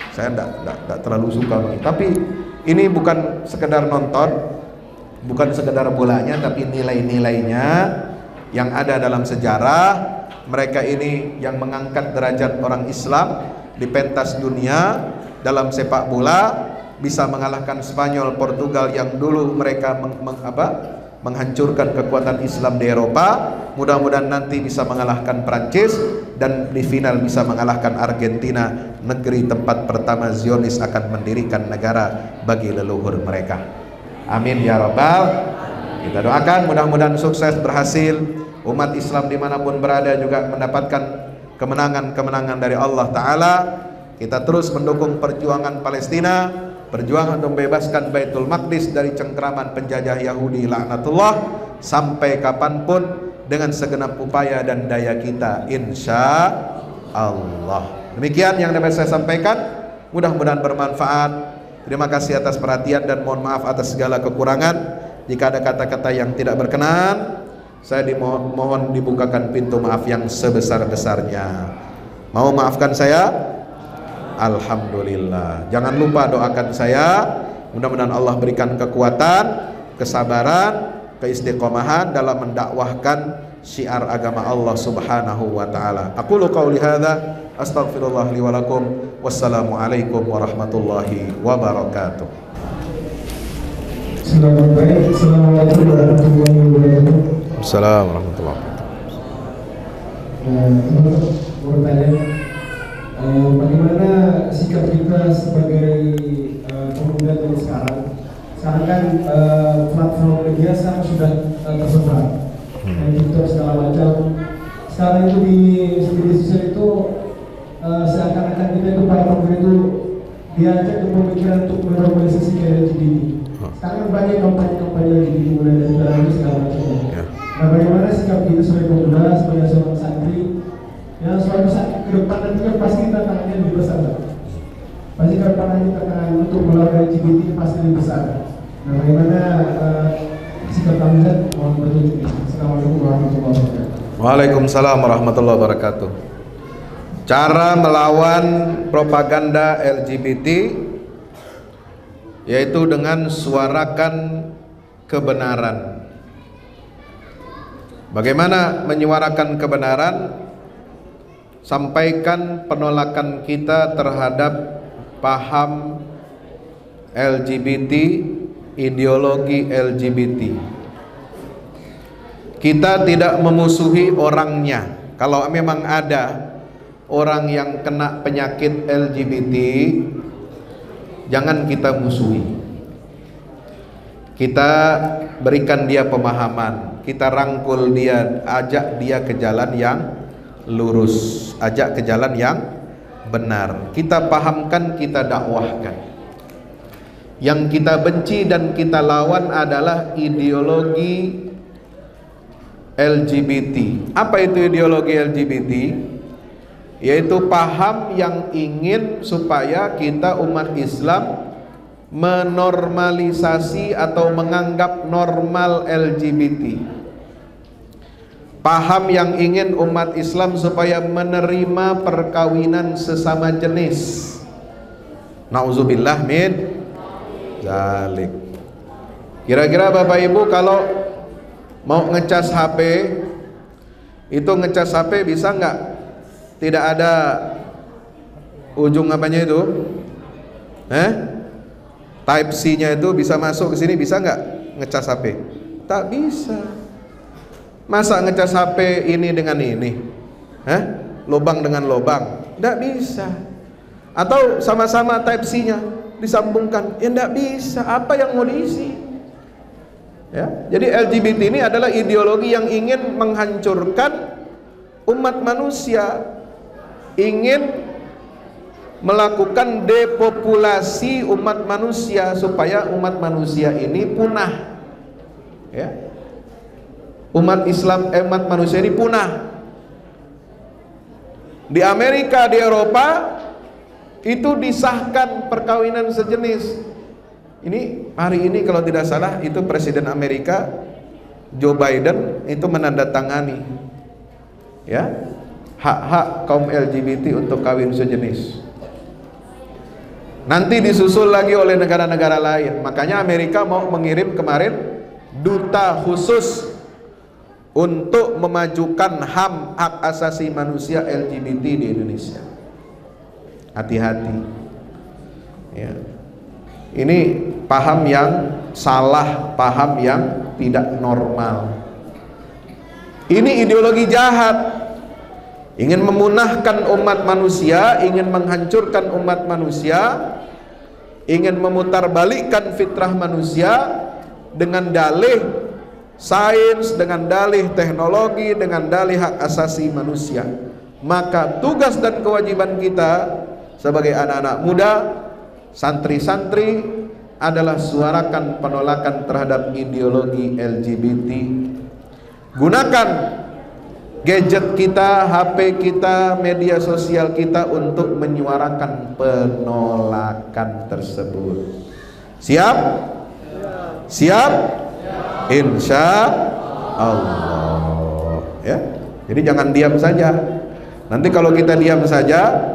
Speaker 1: Saya enggak terlalu suka. Tapi ini bukan sekedar nonton, bukan sekedar bolanya, tapi nilai-nilainya yang ada dalam sejarah. Mereka ini yang mengangkat derajat orang Islam di pentas dunia dalam sepak bola, bisa mengalahkan Spanyol, Portugal yang dulu mereka menghancurkan kekuatan Islam di Eropa. Mudah-mudahan nanti bisa mengalahkan Prancis dan di final bisa mengalahkan Argentina, negeri tempat pertama Zionis akan mendirikan negara bagi leluhur mereka. Amin ya rabbal. Kita doakan mudah-mudahan sukses, berhasil. Umat Islam dimanapun berada juga mendapatkan kemenangan-kemenangan dari Allah Ta'ala. Kita terus mendukung perjuangan Palestina, perjuangan untuk membebaskan Baitul Maqdis dari cengkraman penjajah Yahudi laknatullah sampai kapanpun dengan segenap upaya dan daya kita, insya Allah. Demikian yang dapat saya sampaikan, mudah-mudahan bermanfaat. Terima kasih atas perhatian dan mohon maaf atas segala kekurangan. Jika ada kata-kata yang tidak berkenan, saya mohon dibukakan pintu maaf yang sebesar-besarnya. Mau maafkan saya? Alhamdulillah. Jangan lupa doakan saya, mudah-mudahan Allah berikan kekuatan, kesabaran, keistiqomahan dalam mendakwahkan syiar agama Allah Subhanahu wa taala. Aqulu qauli hadza, astaghfirullah li wa lakum. Wassalamu alaikum warahmatullahi wabarakatuh.
Speaker 2: Assalamualaikum warahmatullahi wabarakatuh.
Speaker 1: Assalamualaikum warahmatullahi
Speaker 2: wabarakatuh. Bertanya, bagaimana sikap kita sebagai pemuda dari sekarang? Sekarang kan platform media sudah tersebar, TikTok segala macam. Sekarang itu di media sosial itu seakan-akan kita itu para pemuda itu diajak ke pemikiran untuk menormalisasi LGBT. Sekarang banyak kampanye-kampanye LGBT mulai dari dalam segala macamnya. Nah, bagaimana sikap kita sebagai pemuda, sebagai seorang santri yang suatu saat ke depan nanti kan pasti tantangannya lebih besar, pasti ke depan nanti tantangan untuk melawan LGBT pasti lebih besar. Nah, bagaimana sikap kami? Mohon petunjuk. Assalamualaikum warahmatullahi wabarakatuh.
Speaker 1: Waalaikumsalam warahmatullahi wabarakatuh. Cara melawan propaganda LGBT yaitu dengan suarakan kebenaran. Bagaimana menyuarakan kebenaran? Sampaikan penolakan kita terhadap paham LGBT, ideologi LGBT. Kita tidak memusuhi orangnya. Kalau memang ada orang yang kena penyakit LGBT, jangan kita musuhi. Kita berikan dia pemahaman, kita rangkul dia, ajak dia ke jalan yang lurus, ajak ke jalan yang benar. Kita pahamkan, kita dakwahkan. Yang kita benci dan kita lawan adalah ideologi LGBT. Apa itu ideologi LGBT? Yaitu paham yang ingin supaya kita umat Islam menormalisasi atau menganggap normal LGBT. Paham yang ingin umat Islam supaya menerima perkawinan sesama jenis. Nauzubillah min zalik. Kira-kira Bapak Ibu kalau mau ngecas HP, itu ngecas HP bisa nggak? Tidak ada ujung apanya itu? Type C-nya itu bisa masuk ke sini, bisa nggak ngecas HP? Tak bisa. Masa ngecas HP ini dengan ini? Lubang dengan lubang? Tidak bisa. Atau sama-sama type C-nya disambungkan, ya enggak bisa. Apa yang mau diisi? Ya, jadi LGBT ini adalah ideologi yang ingin menghancurkan umat manusia, ingin melakukan depopulasi umat manusia supaya umat manusia ini punah. Ya. Umat Islam, umat manusia ini punah. Di Amerika, di Eropa itu disahkan perkawinan sejenis. Ini hari ini kalau tidak salah itu Presiden Amerika Joe Biden itu menandatangani, ya, hak-hak kaum LGBT untuk kawin sejenis. Nanti disusul lagi oleh negara-negara lain. Makanya Amerika mau mengirim kemarin duta khusus untuk memajukan HAM, hak asasi manusia LGBT di Indonesia. Hati-hati. Ya. Ini paham yang salah, paham yang tidak normal. Ini ideologi jahat. Ingin memunahkan umat manusia, ingin menghancurkan umat manusia, ingin memutarbalikkan fitrah manusia dengan dalih sains, dengan dalih teknologi, dengan dalih hak asasi manusia. Maka tugas dan kewajiban kita sebagai anak-anak muda, santri-santri adalah suarakan penolakan terhadap ideologi LGBT. Gunakan gadget kita, HP kita, media sosial kita untuk menyuarakan penolakan tersebut. Siap? Siap? Insya Allah. Ya. Jadi jangan diam saja. Nanti kalau kita diam saja,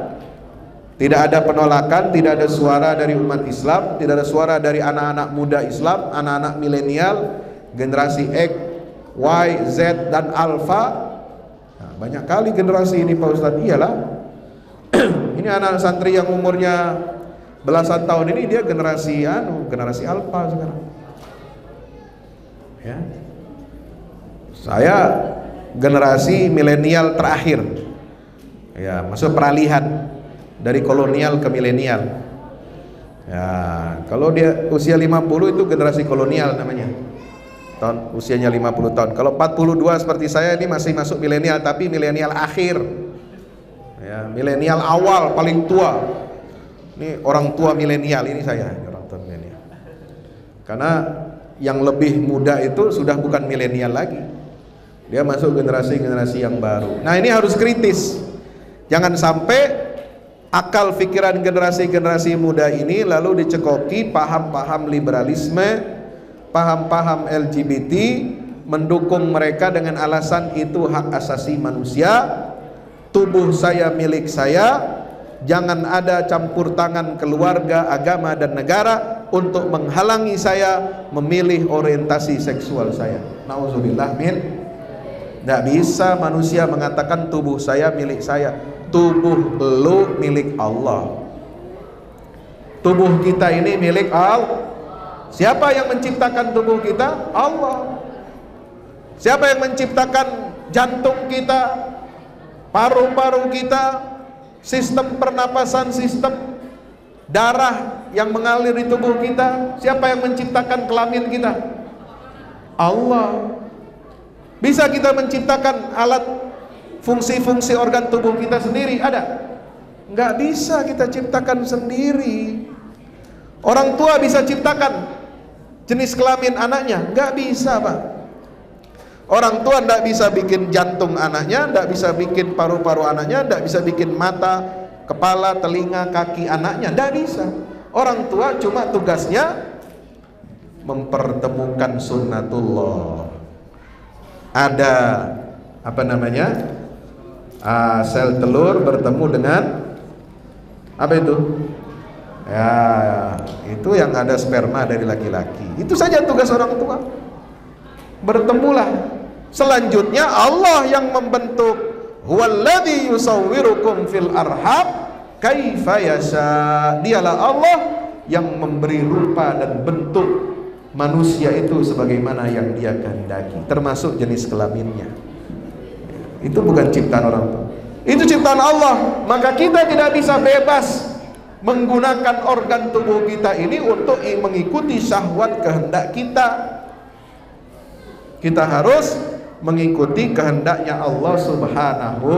Speaker 1: tidak ada penolakan, tidak ada suara dari umat Islam, tidak ada suara dari anak-anak muda Islam, anak-anak milenial, generasi X, Y, Z, dan Alpha. Banyak kali generasi ini Pak Ustadz. Iyalah. Ini anak santri yang umurnya belasan tahun ini dia generasi generasi alfa sekarang. Ya. Saya generasi milenial terakhir. Ya, maksud peralihan dari kolonial ke milenial. Ya, kalau dia usia 50 itu generasi kolonial namanya. Tahun usianya 50 tahun. Kalau 42 seperti saya ini masih masuk milenial, tapi milenial akhir. Ya, milenial awal paling tua. Ini orang tua milenial, ini saya, orang tua milenial. Karena yang lebih muda itu sudah bukan milenial lagi. Dia masuk generasi-generasi yang baru. Nah, ini harus kritis. Jangan sampai akal pikiran generasi-generasi muda ini lalu dicekoki paham-paham liberalisme, paham-paham LGBT, mendukung mereka dengan alasan itu hak asasi manusia, tubuh saya milik saya, jangan ada campur tangan keluarga, agama, dan negara untuk menghalangi saya memilih orientasi seksual saya. Nauzubillah min. Tidak bisa manusia mengatakan tubuh saya milik saya. Tubuh lu milik Allah. Tubuh kita ini milik Allah. Siapa yang menciptakan tubuh kita? Allah. Siapa yang menciptakan jantung kita, paru-paru kita, sistem pernapasan, sistem darah yang mengalir di tubuh kita? Siapa yang menciptakan kelamin kita? Allah. Bisa kita menciptakan alat fungsi-fungsi organ tubuh kita sendiri? Ada? Nggak bisa kita ciptakan sendiri. Orang tua bisa ciptakan jenis kelamin anaknya? Nggak bisa, Pak. Orang tua nggak bisa bikin jantung anaknya, nggak bisa bikin paru-paru anaknya, nggak bisa bikin mata, kepala, telinga, kaki anaknya, nggak bisa. Orang tua cuma tugasnya mempertemukan sunnatullah. Ada apa namanya? Sel telur bertemu dengan apa itu? Ya, itu yang ada sperma dari laki-laki. Itu saja tugas orang tua. Bertemulah. Selanjutnya Allah yang membentuk. Huwallazi yusawwirukum fil arham kaifa yasha. Dialah Allah yang memberi rupa dan bentuk manusia itu sebagaimana yang Dia kehendaki, termasuk jenis kelaminnya. Itu bukan ciptaan orang tua. Itu ciptaan Allah. Maka kita tidak bisa bebas menggunakan organ tubuh kita ini untuk mengikuti syahwat kehendak kita. Kita harus mengikuti kehendaknya Allah Subhanahu,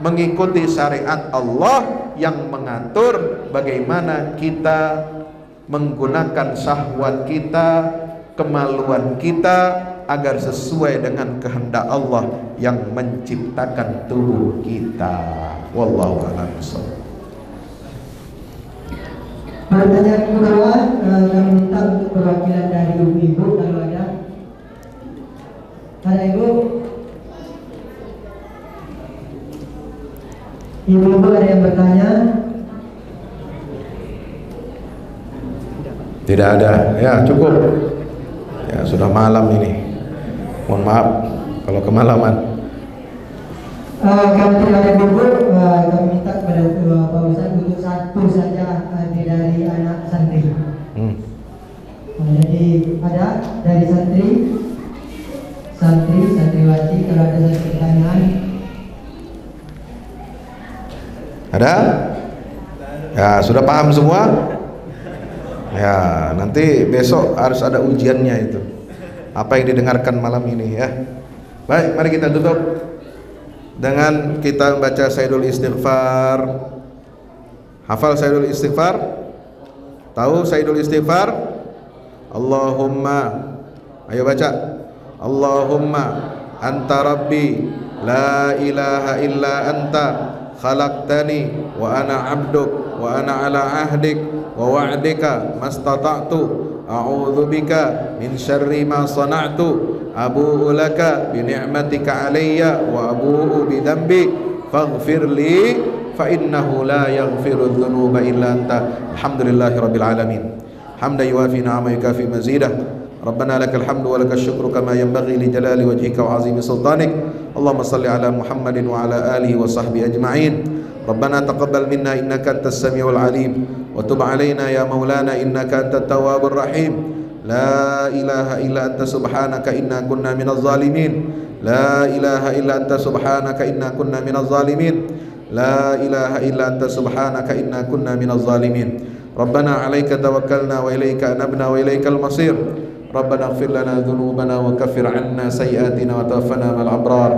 Speaker 1: mengikuti syariat Allah yang mengatur bagaimana kita menggunakan syahwat kita, kemaluan kita agar sesuai dengan kehendak Allah yang menciptakan tubuh kita. Wallahu a'lam bishawab.
Speaker 3: Pertanyaan kedua, kami minta untuk perwakilan dari ibu-ibu kalau ada. Ada ibu? Ibu-ibu ada yang bertanya?
Speaker 1: Tidak ada. Ya, cukup. Ya, sudah malam ini. Mohon maaf kalau kemalaman.
Speaker 3: Kalau tidak ada ibu, kami minta kepada Pak Ustaz untuk satu saja dari anak santri. Jadi ada dari santriwati, kalau ada satu pertanyaan.
Speaker 1: Ada? Ya, sudah paham semua? Ya, nanti besok harus ada ujiannya itu. Apa yang didengarkan malam ini ya. Baik, mari kita tutup dengan kita membaca Sayyidul Istighfar. Hafal Sayyidul Istighfar? Tahu Sayyidul Istighfar? Allahumma, ayo baca. Allahumma anta rabbi la ilaha illa anta khalaqtani wa ana abduk wa ana ala ahdik wa wa'dika mastata'tu a'udzu bika min syarri ma sana'tu abu'u laka bi ni'matika alayya wa abu'u bi dhanbi faghfir li fa innahu la yaghfiru dhunuba illa anta. Alhamdulillahi rabbil alamin hamdan yuwafi ni'ama yukafi mazidah. ربنا لك الحمد ولك الشكر كما ينبغي لجلال وجهك وعظيم سلطانك. اللهم صل على محمد وعلى آله وصحبه أجمعين. ربنا تقبل منا إنك أنت السميع العليم وتب علينا يا مولانا إنك أنت التواب الرحيم. لا إله إلا أنت سبحانك إنا كنا من الظالمين. لا إله إلا أنت سبحانك إنا كنا من الظالمين. لا إله إلا أنت سبحانك إنا كنا من الظالمين. ربنا عليك توكلنا وإليك أنبنا وإليك المصير. ربنا اغفر لنا ذنوبنا وكفر عنا سيئاتنا وتوفنا مع الأبرار.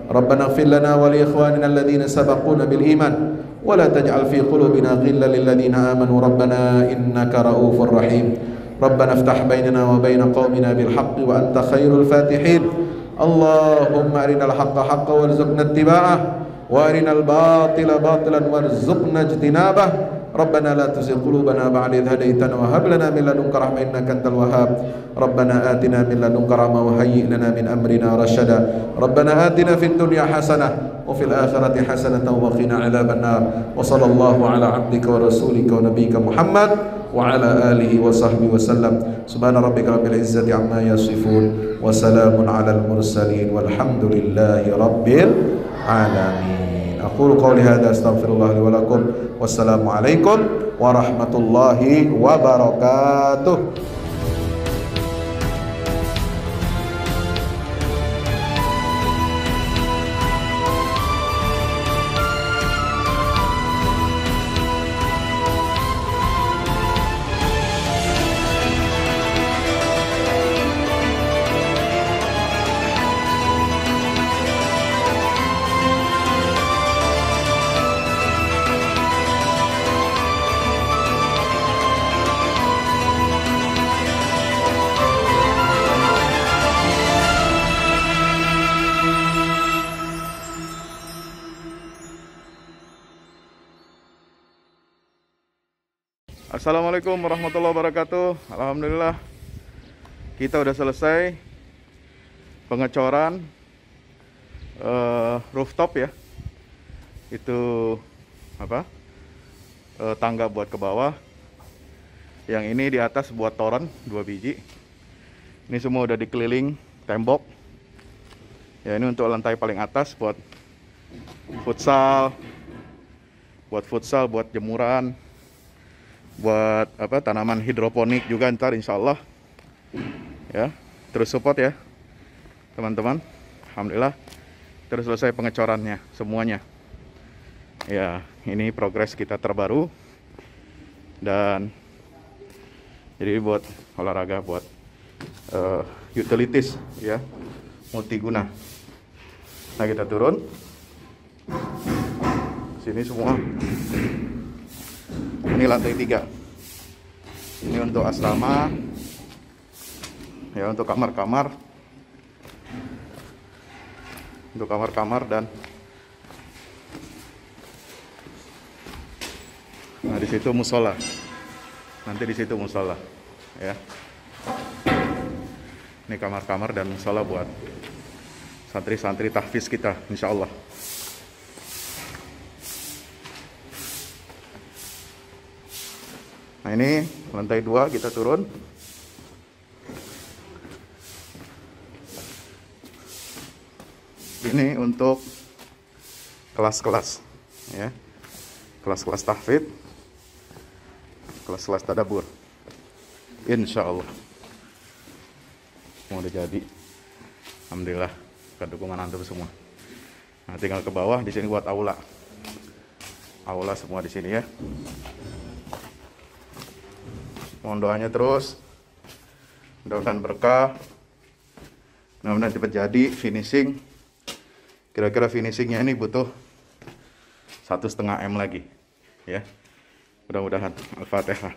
Speaker 1: ربنا اغفر لنا ولإخواننا الذين سبقونا بالإيمان ولا تجعل في قلوبنا غلا للذين آمنوا ربنا إنك رؤوف رحيم. ربنا افتح بيننا وبين قومنا بالحق وأنت خير الفاتحين. اللهم أرنا الحق حقا وارزقنا اتباعه وأرنا الباطل باطلا وارزقنا اجتنابه. ربنا لا تزغ قلوبنا بعد إذ هديتنا وهب لنا من لدنك رحمة إنك أنت الوهاب. ربنا آتنا من لدنك رحمة وهيئ لنا من أمرنا رشدا. ربنا آتنا في الدنيا حسنة وفي الآخرة حسنة وقنا عذاب النار. وصلى الله على عبدك ورسولك ونبيك محمد وعلى آله وصحبه وسلم. سبحان ربك رب العزة عما يصفون وسلام على المرسلين والحمد لله رب العالمين. أقول قولي هذا أستغفر الله لي ولكم والسلام عليكم ورحمة الله وبركاته. Assalamualaikum warahmatullahi wabarakatuh. Alhamdulillah kita udah selesai pengecoran rooftop ya. Itu apa? Tangga buat ke bawah. Yang ini di atas buat toren 2 biji. Ini semua udah dikeliling tembok. Ya, ini untuk lantai paling atas buat futsal, buat jemuran, buat apa, tanaman hidroponik juga ntar insya Allah ya. Terus support ya teman-teman. Alhamdulillah terus selesai pengecorannya semuanya ya. Ini progres kita terbaru
Speaker 4: Dan jadi buat olahraga, buat utilities ya, multiguna. Nah, kita turun sini semua. Ini lantai 3. Ini untuk asrama ya, untuk kamar-kamar, dan nah di situ musola. Nanti di situ musola ya. Ini kamar-kamar dan musola buat santri-santri tahfiz kita, insya Allah. Nah, ini lantai 2 kita turun. Ini untuk kelas-kelas ya. Kelas-kelas tahfidz, kelas-kelas tadabbur. Insya Allah mau udah jadi. Alhamdulillah berkat dukungan antum semua. Nah, tinggal ke bawah di sini buat aula. Aula semua di sini ya. Mohon doanya terus. Mudah-mudahan berkah. Mudah-mudahan cepat jadi finishing. Kira-kira finishingnya ini butuh 1,5 M lagi ya. Mudah-mudahan. Al-Fatihah.